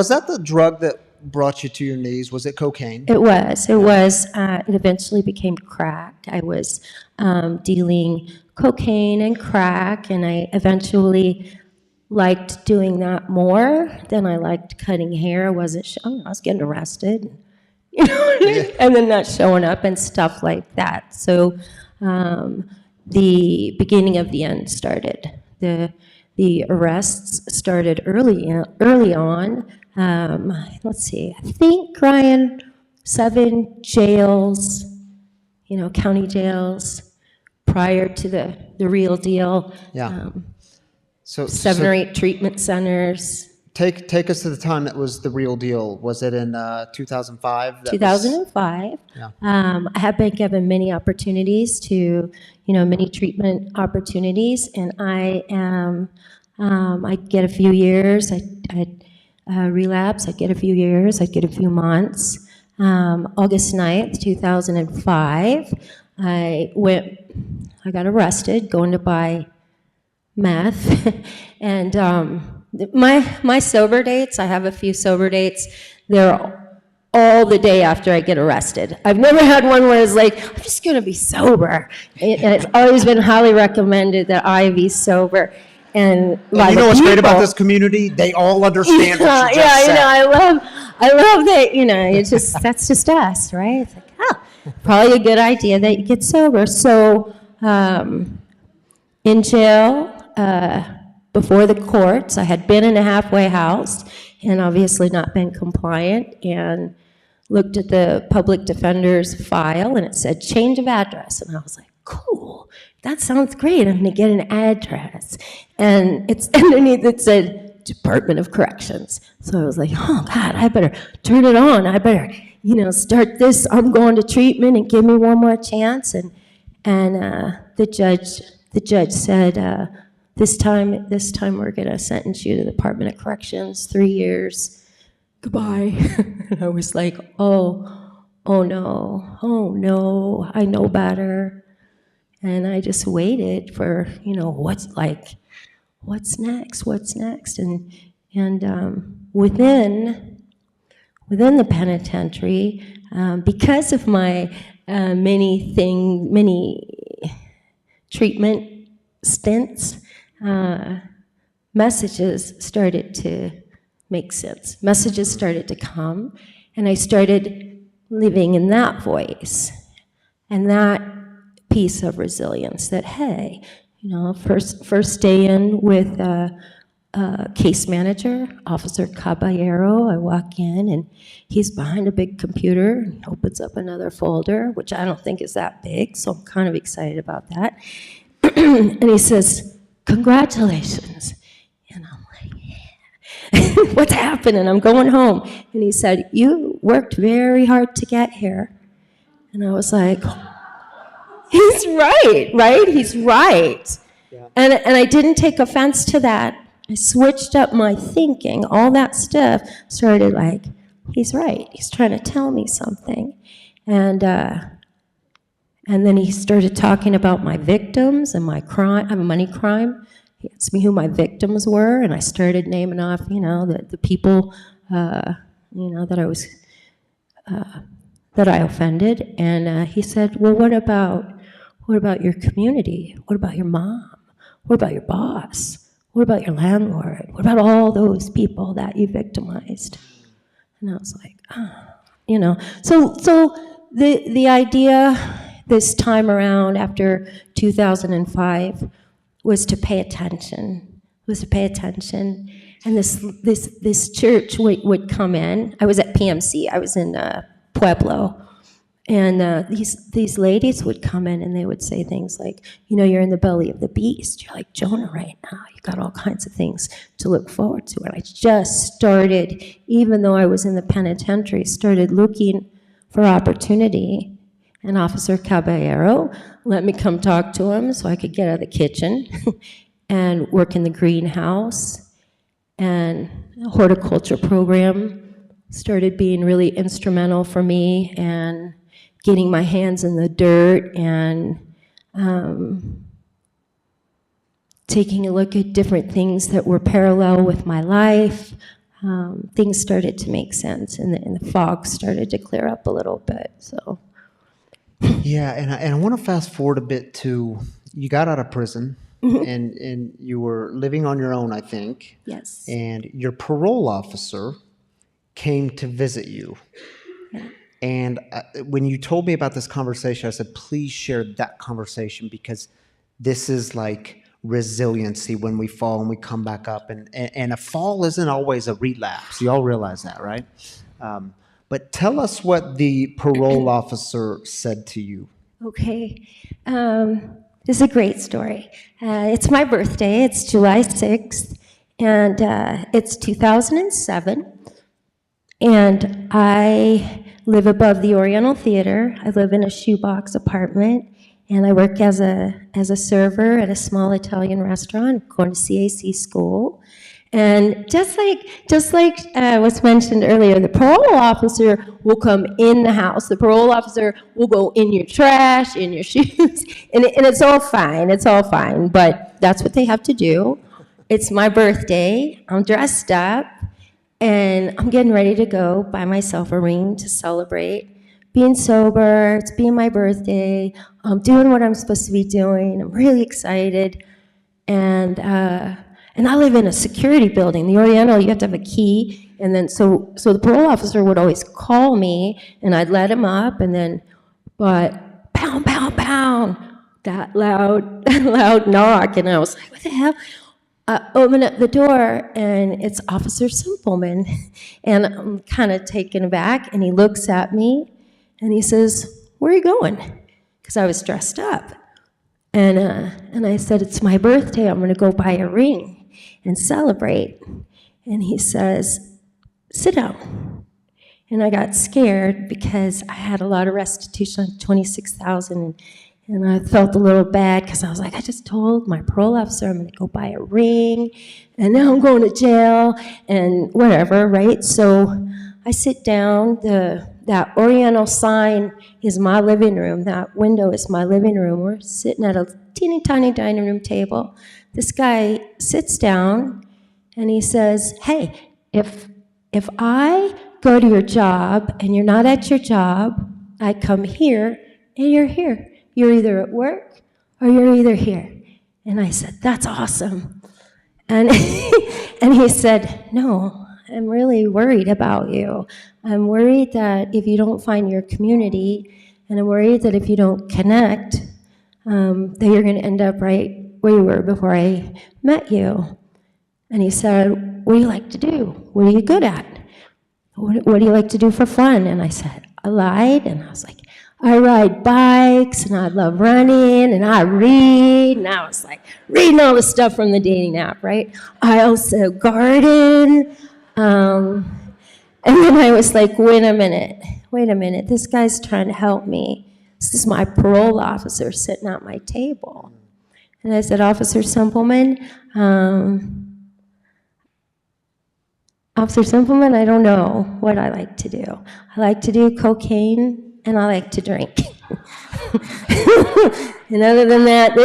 that the drug that brought you to your knees? Was it cocaine? It was. It eventually became crack. I was dealing cocaine and crack, and I eventually liked doing that more than I liked cutting hair. I was getting arrested, you know, and then not showing up and stuff like that. So the beginning of the end started. The arrests started early on. Let's see, I think, Ryan, 7 jails, county jails prior to the real deal. Yeah. So 7 or 8 treatment centers. Take us to the time that was the real deal. Was it in 2005? 2005. Yeah. I have been given many opportunities to, many treatment opportunities, and I am, I'd get a few years, I'd relapse, I'd get a few years, I'd get a few months. August 9th, 2005, I got arrested going to buy meth, and my sober dates, I have a few sober dates, they're all the day after I get arrested. I've never had one where it's like, I'm just going to be sober. And it's always been highly recommended that I be sober. And you know what's great about this community? They all understand what you just said. I love that, it's just, that's just us, right? It's like, probably a good idea that you get sober. So, in jail, before the courts, I had been in a halfway house and obviously not been compliant, and looked at the public defender's file and it said change of address, and I was like, cool, that sounds great, I'm gonna get an address. And it's underneath it said Department of Corrections. So I was like, oh God, I better turn it on, I better start this, I'm going to treatment and give me one more chance. And the judge said, this time we're gonna sentence you to the Department of Corrections, 3 years. Goodbye. And I was like, oh no, I know better. And I just waited for, what's next? And within the penitentiary, because of my many treatment stints, messages started to make sense. Messages started to come, and I started living in that voice and that piece of resilience that, hey, first day in with a case manager, Officer Caballero, I walk in and he's behind a big computer and opens up another folder, which I don't think is that big, so I'm kind of excited about that. And he says, congratulations. And I'm like, yeah. What's happening? I'm going home. And he said, you worked very hard to get here. And I was like, he's right? He's right. Yeah. And I didn't take offense to that. I switched up my thinking. All that stuff started like, he's right. He's trying to tell me something. And then he started talking about my victims and my crime. I have a money crime. He asked me who my victims were, and I started naming off, the people, that I was, that I offended. And he said, well, what about your community? What about your mom? What about your boss? What about your landlord? What about all those people that you victimized? And I was like, So the idea this time around after 2005 was to pay attention. And this church would come in. I was at PMC. I was in Pueblo. And these ladies would come in and they would say things like, you're in the belly of the beast. You're like Jonah right now. You got all kinds of things to look forward to. And I just started, even though I was in the penitentiary, started looking for opportunity. And Officer Caballero let me come talk to him so I could get out of the kitchen and work in the greenhouse. And a horticulture program started being really instrumental for me, and getting my hands in the dirt and taking a look at different things that were parallel with my life. Things started to make sense, and the fog started to clear up a little bit. So, yeah, and I want to fast forward a bit to, you got out of prison, and you were living on your own, I think. Yes. And your parole officer came to visit you. Yeah. And when you told me about this conversation, I said, please share that conversation, because this is like resiliency when we fall and we come back up. And a fall isn't always a relapse. You all realize that, right? But tell us what the parole officer said to you. Okay. This is a great story. It's my birthday. It's July 6th, and it's 2007. And I live above the Oriental Theater. I live in a shoebox apartment, and I work as a server at a small Italian restaurant, going to CAC school. And just like was mentioned earlier, the parole officer will come in the house. The parole officer will go in your trash, in your shoes, and it's all fine. It's all fine, but that's what they have to do. It's my birthday. I'm dressed up, and I'm getting ready to go buy myself a ring to celebrate being sober. It's being my birthday. I'm doing what I'm supposed to be doing. I'm really excited, and I live in a security building. The Oriental, you have to have a key. And then, so the parole officer would always call me, and I'd let him up, and then, but pound, pound, pound, that loud knock. And I was like, what the hell? Open up the door, and it's Officer Simpleman. And I'm kind of taken aback, and he looks at me, and he says, where are you going? Because I was dressed up. And I said, it's my birthday. I'm going to go buy a ring and celebrate. And he says, sit down. And I got scared because I had a lot of restitution, $26,000, and I felt a little bad because I was like, I just told my parole officer I'm going to go buy a ring, and now I'm going to jail and whatever, right? So I sit down. That Oriental sign is my living room. That window is my living room. We're sitting at a teeny tiny dining room table. This guy sits down, and he says, hey, if I go to your job and you're not at your job, I come here and you're here. You're either at work or you're either here. And I said, that's awesome. And and he said, no, I'm really worried about you. I'm worried that if you don't find your community, and I'm worried that if you don't connect, that you're going to end up right where you were before I met you. And he said, what do you like to do? What are you good at? What do you like to do for fun? And I said, I lied, and I was like, I ride bikes, and I love running, and I read, and I was like reading all the stuff from the dating app, right? I also garden, and then I was like, wait a minute, this guy's trying to help me. This is my parole officer sitting at my table. And I said, Officer Simpleman, I don't know what I like to do. I like to do cocaine, and I like to drink. And other than that,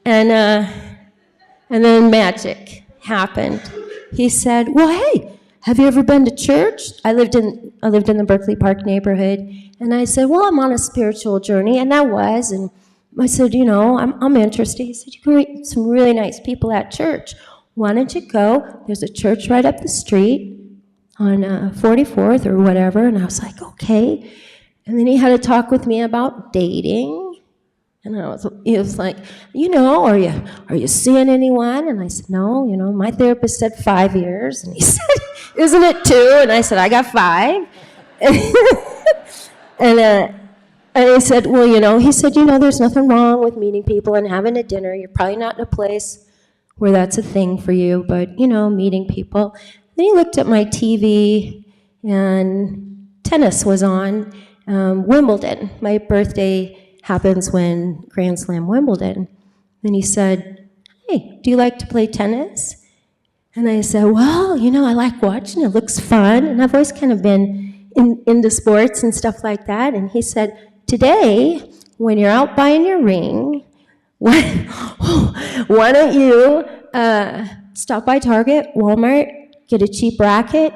and then magic happened. He said, well, hey, have you ever been to church? I lived in the Berkeley Park neighborhood, and I said, well, I'm on a spiritual journey, and I was, and I said, I'm interested. He said, you can meet some really nice people at church. Why don't you go? There's a church right up the street on 44th or whatever. And I was like, okay. And then he had a talk with me about dating. And he was like, are you seeing anyone? And I said, no, my therapist said 5 years. And he said, isn't it 2? And I said, I got 5. And he said, well, there's nothing wrong with meeting people and having a dinner. You're probably not in a place where that's a thing for you, but, meeting people. Then he looked at my TV, and tennis was on, Wimbledon. My birthday happens when Grand Slam Wimbledon. Then he said, hey, do you like to play tennis? And I said, well, I like watching. It looks fun. And I've always kind of been into sports and stuff like that. And he said, today, when you're out buying your ring, why don't you stop by Target, Walmart, get a cheap racket,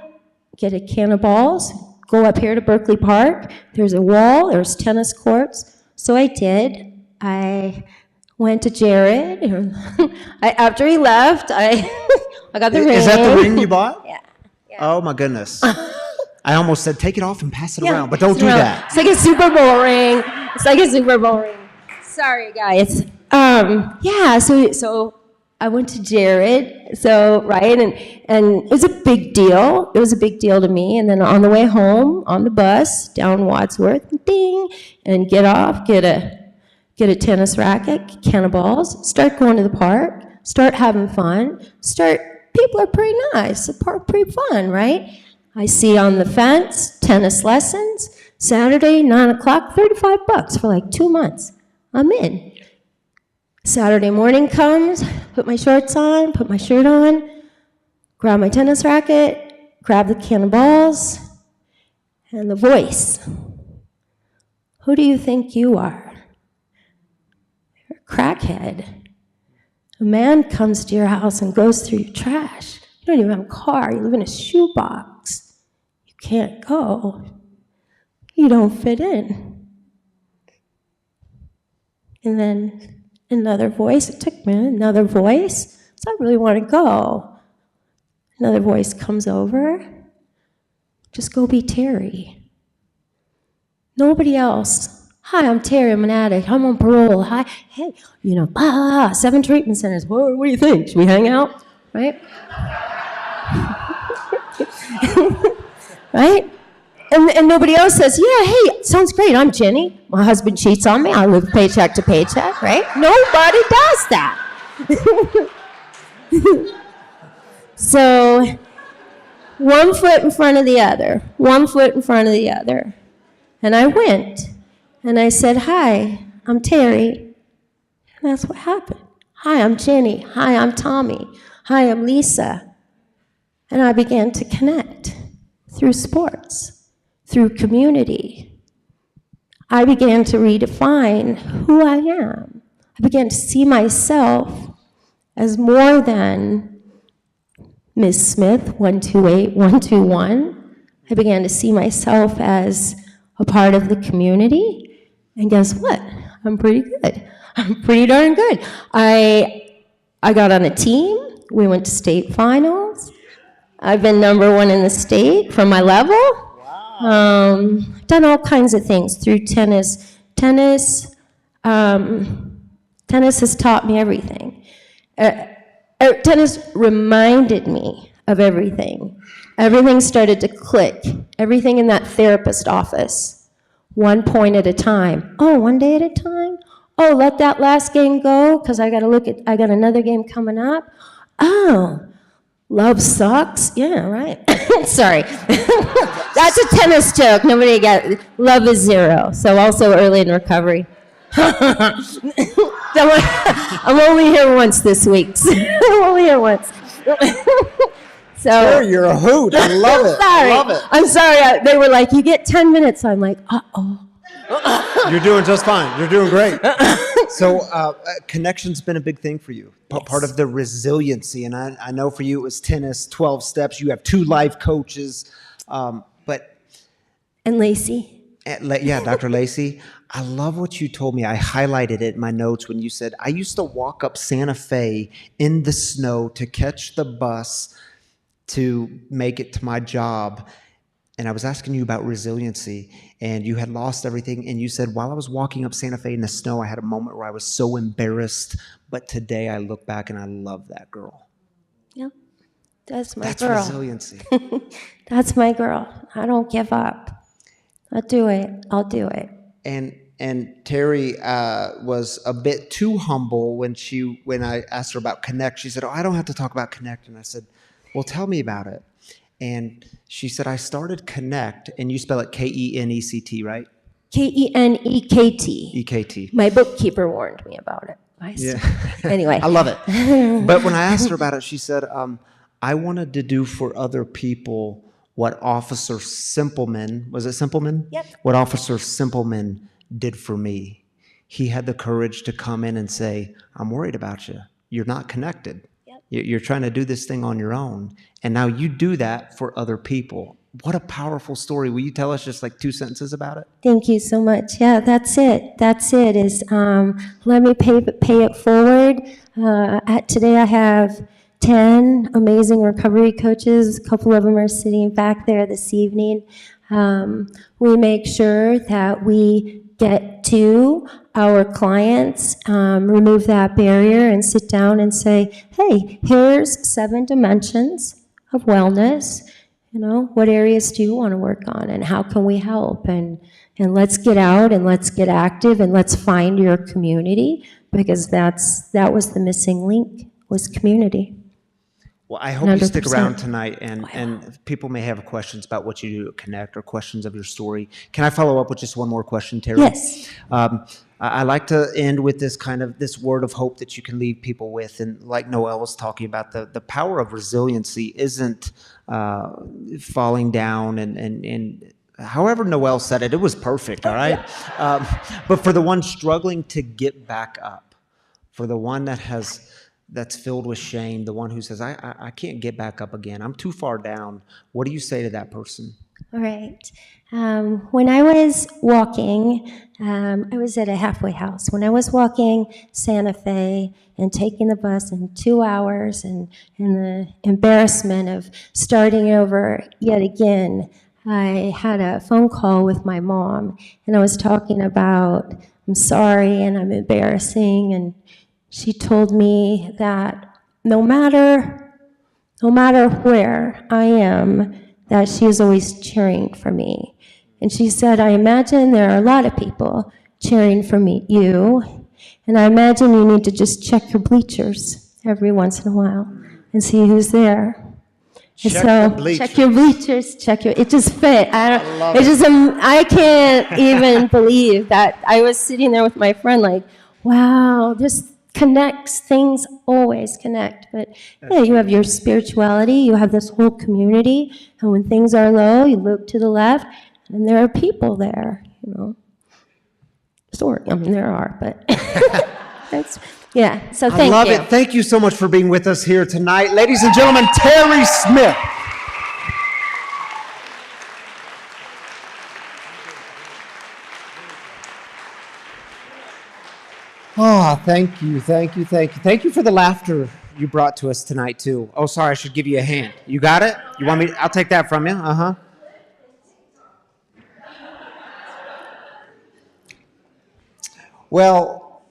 get a can of balls, go up here to Berkeley Park. There's a wall, there's tennis courts. So I did. I went to Jared. After he left, I I got the ring. Is that the ring you bought? Yeah. Oh my goodness. I almost said take it off and pass it Yeah, around, but don't pass it do around. that. It's like a Super Bowl ring. It's like a Super Bowl ring. Sorry, guys. Yeah, so I went to Jared, right, and it was a big deal. It was a big deal to me. And then on the way home, on the bus, down Wadsworth, ding, and get off, get a tennis racket, can of balls, start going to the park, start having fun, people are pretty nice, the park pretty fun, right? I see on the fence, tennis lessons, Saturday, 9 o'clock, $35 for like 2 months. I'm in. Saturday morning comes, put my shorts on, put my shirt on, grab my tennis racket, grab the can of balls, and the voice. Who do you think you are? You're a crackhead. A man comes to your house and goes through your trash. You don't even have a car. You live in a shoebox. You can't go. You don't fit in. And then another voice, it took me another voice, so I really want to go. Another voice comes over, just go be Teri. Nobody else. Hi, I'm Teri, I'm an addict, I'm on parole. Hi, hey, 7 treatment centers. What do you think? Should we hang out? Right? Right? And nobody else says, yeah, hey, sounds great, I'm Jenny. My husband cheats on me, I live paycheck to paycheck, right? Nobody does that. So, one foot in front of the other, one foot in front of the other. And I went, and I said, hi, I'm Teri. And that's what happened. Hi, I'm Jenny. Hi, I'm Tommy. Hi, I'm Lisa. And I began to connect through sports. Through community. I began to redefine who I am. I began to see myself as more than Ms. Smith, 128, 121. I began to see myself as a part of the community. And guess what? I'm pretty good. I'm pretty darn good. I got on a team. We went to state finals. I've been number 1 in the state for my level. Done all kinds of things through tennis. Tennis has taught me everything. Tennis reminded me of everything. Everything started to click. Everything in that therapist office. 1 point at a time. Oh, 1 day at a time? Oh, let that last game go because I got another game coming up. Oh, love sucks? Yeah, right. Sorry. That's a tennis joke. Nobody got it. Love is 0. So also early in recovery. I'm only here once this week. I'm only here once. Sure, you're a hoot. I love it. Sorry. I love it. I'm sorry. They were like, you get 10 minutes. I'm like, uh-oh. You're doing just fine. You're doing great. So connection's been a big thing for you. Part of the resiliency. And I know for you it was tennis, 12 steps. You have 2 life coaches. And Lacey. Yeah, Dr. Lacey. I love what you told me. I highlighted it in my notes when you said, I used to walk up Santa Fe in the snow to catch the bus to make it to my job. And I was asking you about resiliency, and you had lost everything. And you said, while I was walking up Santa Fe in the snow, I had a moment where I was so embarrassed. But today I look back and I love that girl. Yeah, that's my That's girl. resiliency. That's my girl. I don't give up. I'll do it. I'll do it. And Teri was a bit too humble when I asked her about Connect. She said, oh, I don't have to talk about Connect. And I said, well, tell me about it. And she said, I started Connect, and you spell it Kenect, right? Kenekt. EKT. My bookkeeper warned me about it. Yeah. Anyway. I love it. But when I asked her about it, she said, I wanted to do for other people what Officer Simpleman, was it Simpleman? Yep. What Officer Simpleman did for me. He had the courage to come in and say, I'm worried about you. You're not connected. Yep. You're trying to do this thing on your own. And now you do that for other people. What a powerful story. Will you tell us just like 2 sentences about it? Thank you so much. Yeah, that's it. That's it. Is let me pay it forward. Today I have 10 amazing recovery coaches. A couple of them are sitting back there this evening. We make sure that we get to our clients, remove that barrier and sit down and say, hey, here's 7 dimensions of wellness. What areas do you want to work on and how can we help? And let's get out and let's get active and let's find your community, because that was the missing link, was community. Well, I hope you stick 100%. around tonight, and people may have questions about what you do at Connect or questions of your story. Can I follow up with just one more question, Teri? Yes. I like to end with this word of hope that you can leave people with. And like Noelle was talking about, the power of resiliency isn't falling down and however Noelle said it, it was perfect, all right? But for the one struggling to get back up, for the one that's filled with shame, the one who says, I can't get back up again, I'm too far down, what do you say to that person? All right. When I was walking, I was at a halfway house. When I was walking Santa Fe and taking the bus in 2 hours and the embarrassment of starting over yet again, I had a phone call with my mom, and I was talking about, I'm sorry and I'm embarrassing, and she told me that no matter where I am, that she is always cheering for me. And she said, I imagine there are a lot of people cheering for you, and I imagine you need to just check your bleachers every once in a while and see who's there. And check your bleachers, it just fit. I can't even believe that I was sitting there with my friend like, wow, this connects, things always connect. But yeah, you have your spirituality, you have this whole community, and when things are low, you look to the left, and there are people there, there are, but that's, yeah, so thank you. I love it. Thank you so much for being with us here tonight. Ladies and gentlemen, Teri Smith. Oh, thank you. Thank you for the laughter you brought to us tonight, too. Oh, sorry, I should give you a hand. You got it? You want me? I'll take that from you. Uh-huh. Well,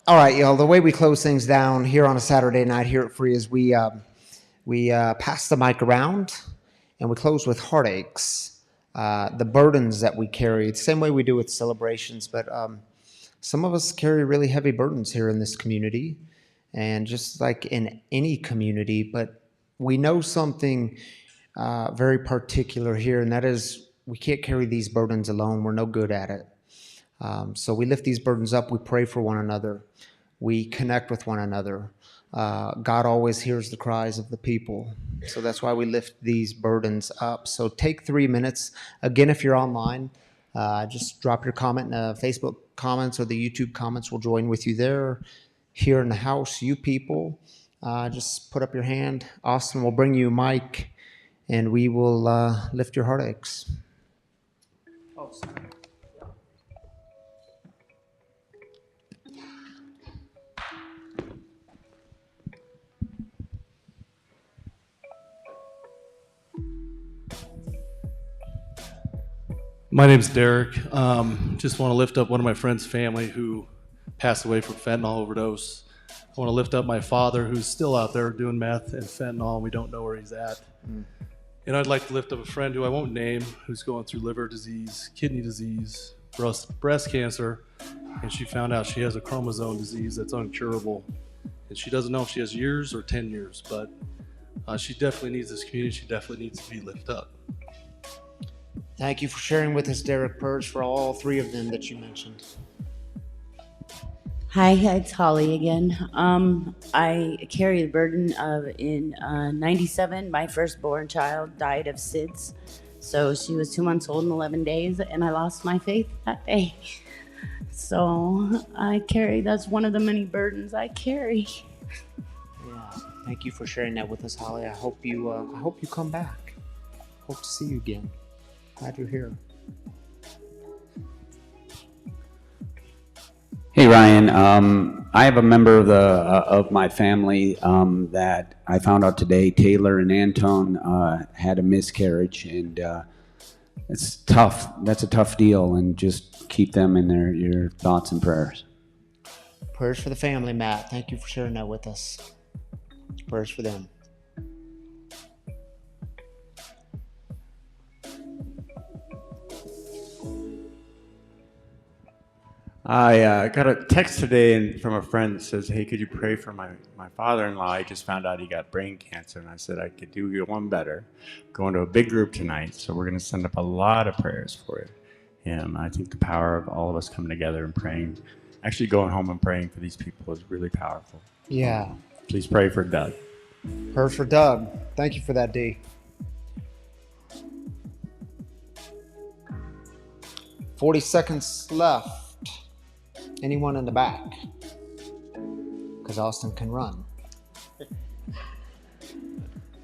all right, y'all. The way we close things down here on a Saturday night here at Free is we pass the mic around and we close with heartaches, the burdens that we carry. The same way we do with celebrations, but some of us carry really heavy burdens here in this community, and just like in any community. But we know something very particular here, and that is we can't carry these burdens alone. We're no good at it. So we lift these burdens up. We pray for one another. We connect with one another. God always hears the cries of the people. So that's why we lift these burdens up. So take 3 minutes. Again, if you're online, just drop your comment in the Facebook comments or the YouTube comments. We'll join with you there. Here in the house, you people, just put up your hand. Austin will bring you a mic, and we will lift your heartaches. Oh, sorry. My name's Derek. Just want to lift up one of my friend's family who passed away from fentanyl overdose. I want to lift up my father who's still out there doing meth and fentanyl, and we don't know where he's at. And I'd like to lift up a friend who I won't name, who's going through liver disease, kidney disease, breast cancer, and she found out she has a chromosome disease that's uncurable. And she doesn't know if she has years or 10 years, but she definitely needs this community. She definitely needs to be lifted up. Thank you for sharing with us, Derek Purge, for all 3 of them that you mentioned. Hi, it's Holly again. I carry the burden of in 97, my firstborn child died of SIDS. So she was 2 months old and 11 days, and I lost my faith that day. So that's one of the many burdens I carry. Yeah, thank you for sharing that with us, Holly. I hope you come back. Hope to see you again. Glad you're here. Hey Ryan, I have a member of my family that I found out today. Taylor and Antone had a miscarriage, and it's tough. That's a tough deal, and just keep them in your thoughts and prayers. Prayers for the family, Matt. Thank you for sharing that with us. Prayers for them. I got a text today from a friend that says, hey, could you pray for my father-in-law? I just found out he got brain cancer. And I said, I could do you one better. Going to a big group tonight, so we're going to send up a lot of prayers for you. And I think the power of all of us coming together and praying, actually going home and praying for these people is really powerful. Yeah. Please pray for Doug. Prayers for Doug. Thank you for that, D. 40 seconds left. Anyone in the back? Because Austin can run.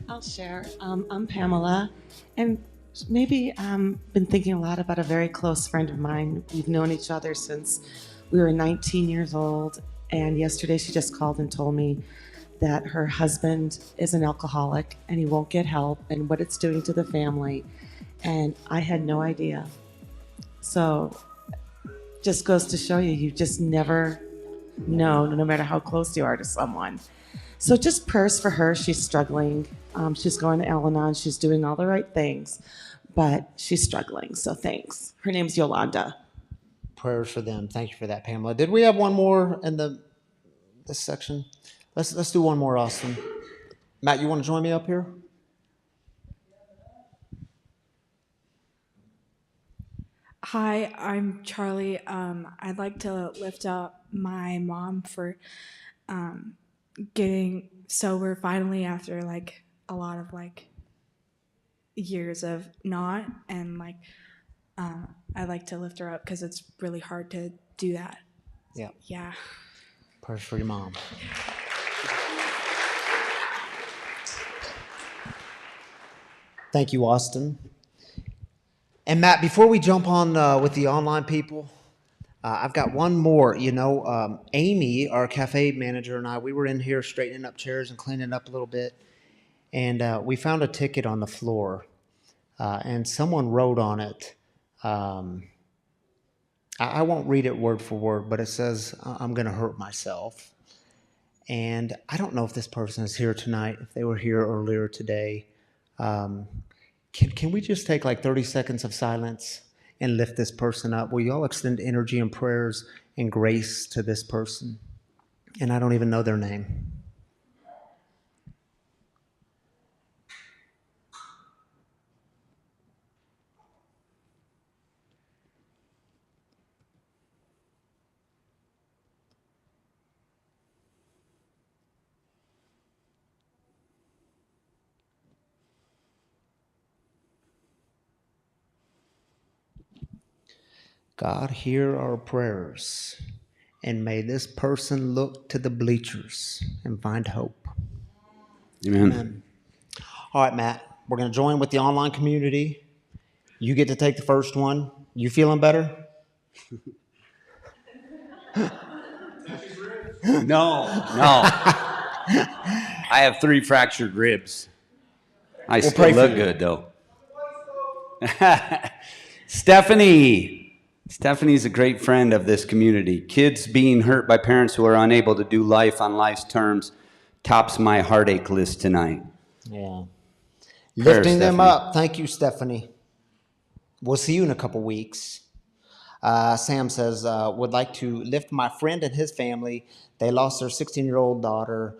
I'll share. I'm Pamela, and maybe been thinking a lot about a very close friend of mine. We've known each other since we were 19 years old, and yesterday she just called and told me that her husband is an alcoholic and he won't get help, and what it's doing to the family, and I had no idea. So just goes to show you just never know, no matter how close you are to someone. So just prayers for her. She's struggling. She's going to Al-Anon. She's doing all the right things, but she's struggling. So thanks. Her name's Yolanda. Prayers for them. Thank you for that, Pamela. Did we have one more in this section? Let's do one more, Austin. Matt, you want to join me up here? Hi, I'm Charlie. I'd like to lift up my mom for getting sober finally after like a lot of like years of not, and like I'd like to lift her up because it's really hard to do that. Yeah. Yeah. Prayers for your mom. Thank you, Austin. And Matt, before we jump on with the online people, I've got one more. You know, Amy, our cafe manager, and I, we were in here straightening up chairs and cleaning up a little bit, and we found a ticket on the floor, and someone wrote on it. I won't read it word for word, but it says, I'm going to hurt myself. And I don't know if this person is here tonight, if they were here earlier today. Can we just take like 30 seconds of silence and lift this person up? Will you all extend energy and prayers and grace to this person? And I don't even know their name. God, hear our prayers, and may this person look to the bleachers and find hope. Amen. Amen. All right, Matt, we're going to join with the online community. You get to take the first one. You feeling better? No. I have 3 fractured ribs. I We'll still pray for look you. good, though. Stephanie's a great friend of this community. Kids being hurt by parents who are unable to do life on life's terms tops my heartache list tonight. Yeah. Prayer, Lifting them Stephanie. up. Thank you, Stephanie. We'll see you in a couple weeks. Sam says, would like to lift my friend and his family. They lost their 16-year-old daughter,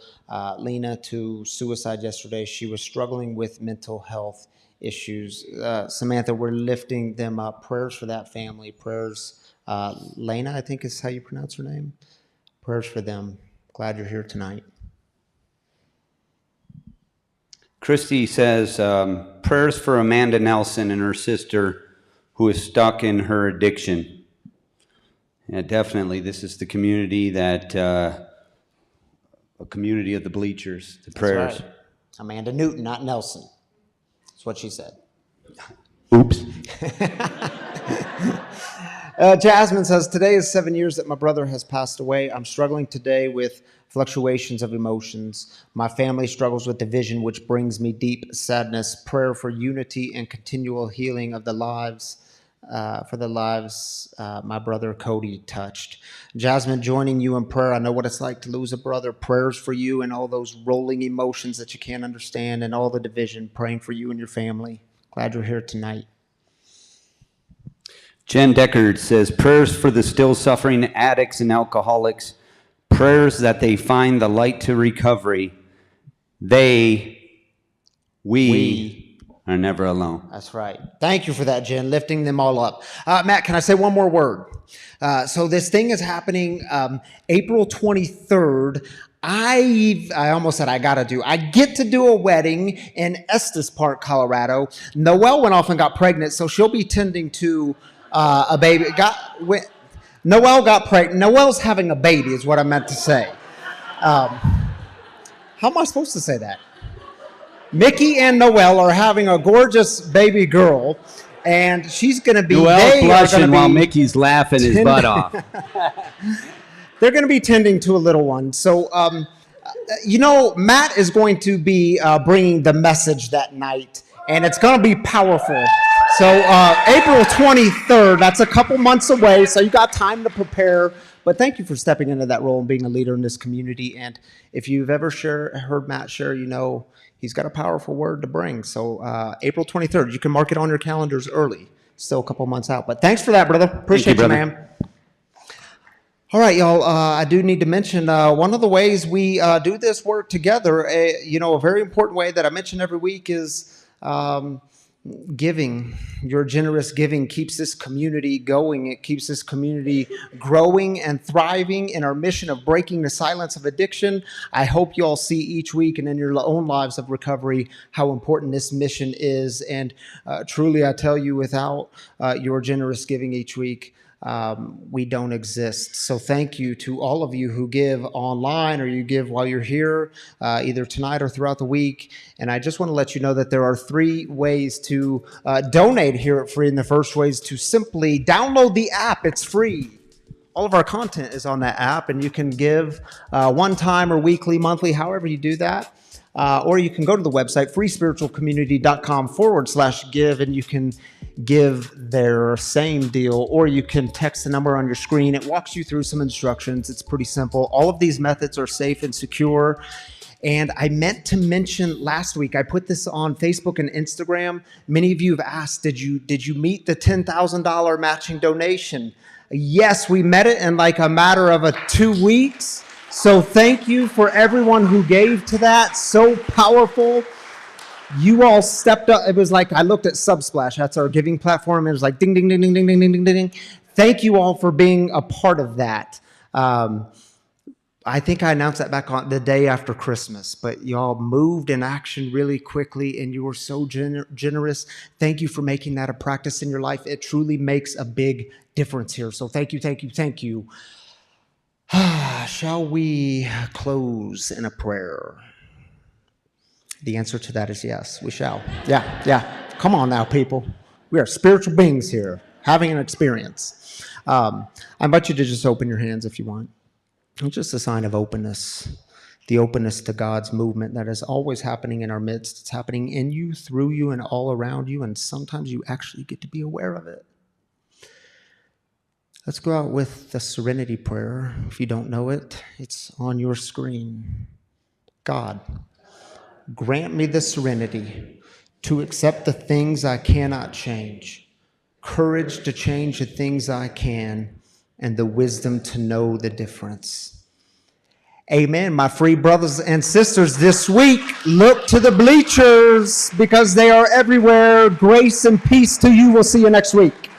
Lena, to suicide yesterday. She was struggling with mental health issues. Samantha, we're lifting them up. Prayers for that family. Prayers, Lena, I think is how you pronounce her name. Prayers for them. Glad you're here tonight. Christy says, prayers for Amanda Nelson and her sister who is stuck in her addiction. Yeah, definitely. This is the community that, a community of the bleachers, the prayers. That's right. Amanda Newton, not Nelson. That's what she said. Oops. Jasmine says, today is 7 years that my brother has passed away. I'm struggling today with fluctuations of emotions. My family struggles with division, which brings me deep sadness. Prayer for unity and continual healing of the lives, for the lives my brother Cody touched. Jasmine, joining you in prayer. I know what it's like to lose a brother. Prayers for you and all those rolling emotions that you can't understand and all the division. Praying for you and your family. Glad you're here tonight. Jen Deckard says, prayers for the still suffering addicts and alcoholics, prayers that they find the light to recovery. We are never alone. That's right. Thank you for that, Jen, lifting them all up. Matt, can I say one more word? So this thing is happening April 23rd. I almost said I get to do a wedding in Estes Park, Colorado. Noelle went off and got pregnant, so she'll be tending to a baby. Noelle got pregnant. Noelle's having a baby is what I meant to say. How am I supposed to say that? Mickey and Noelle are having a gorgeous baby girl, and she's going to be... Noelle's blushing while Mickey's laughing his butt off. They're going to be tending to a little one. So, Matt is going to be bringing the message that night, and it's going to be powerful. So April 23rd, that's a couple months away, so you got time to prepare. But thank you for stepping into that role and being a leader in this community. And if you've ever heard Matt share, he's got a powerful word to bring. So April 23rd, you can mark it on your calendars early. Still a couple months out. But thanks for that, brother. Appreciate you, man. All right, y'all, I do need to mention one of the ways we do this work together, a very important way that I mention every week is giving. Your generous giving keeps this community going. It keeps this community growing and thriving in our mission of breaking the silence of addiction. I hope you all see each week and in your own lives of recovery how important this mission is. And truly, I tell you, without your generous giving each week, we don't exist. So thank you to all of you who give online or you give while you're here, either tonight or throughout the week. And I just want to let you know that there are 3 ways to donate here at Free. And the first way is to simply download the app. It's free. All of our content is on that app, and you can give one time or weekly, monthly, however you do that. Or you can go to the website, freespiritualcommunity.com/give, and you can give there, same deal. Or you can text the number on your screen. It walks you through some instructions. It's pretty simple. All of these methods are safe and secure. And I meant to mention last week, I put this on Facebook and Instagram. Many of you have asked, did you meet the $10,000 matching donation? Yes, we met it in like a matter of 2 weeks. So thank you for everyone who gave to that. So powerful. You all stepped up. It was like I looked at Subsplash. That's our giving platform. It was like ding, ding, ding, ding, ding, ding, ding, ding, ding. Thank you all for being a part of that. I think I announced that back on the day after Christmas, but y'all moved in action really quickly, and you were so generous. Thank you for making that a practice in your life. It truly makes a big difference here. So thank you, thank you, thank you. Shall we close in a prayer? The answer to that is yes, we shall. Yeah. Come on now, people. We are spiritual beings here, having an experience. I invite you to just open your hands if you want. It's just a sign of openness, the openness to God's movement that is always happening in our midst. It's happening in you, through you, and all around you, and sometimes you actually get to be aware of it. Let's go out with the serenity prayer. If you don't know it, it's on your screen. God, grant me the serenity to accept the things I cannot change, courage to change the things I can, and the wisdom to know the difference. Amen. My free brothers and sisters, this week, look to the bleachers because they are everywhere. Grace and peace to you. We'll see you next week.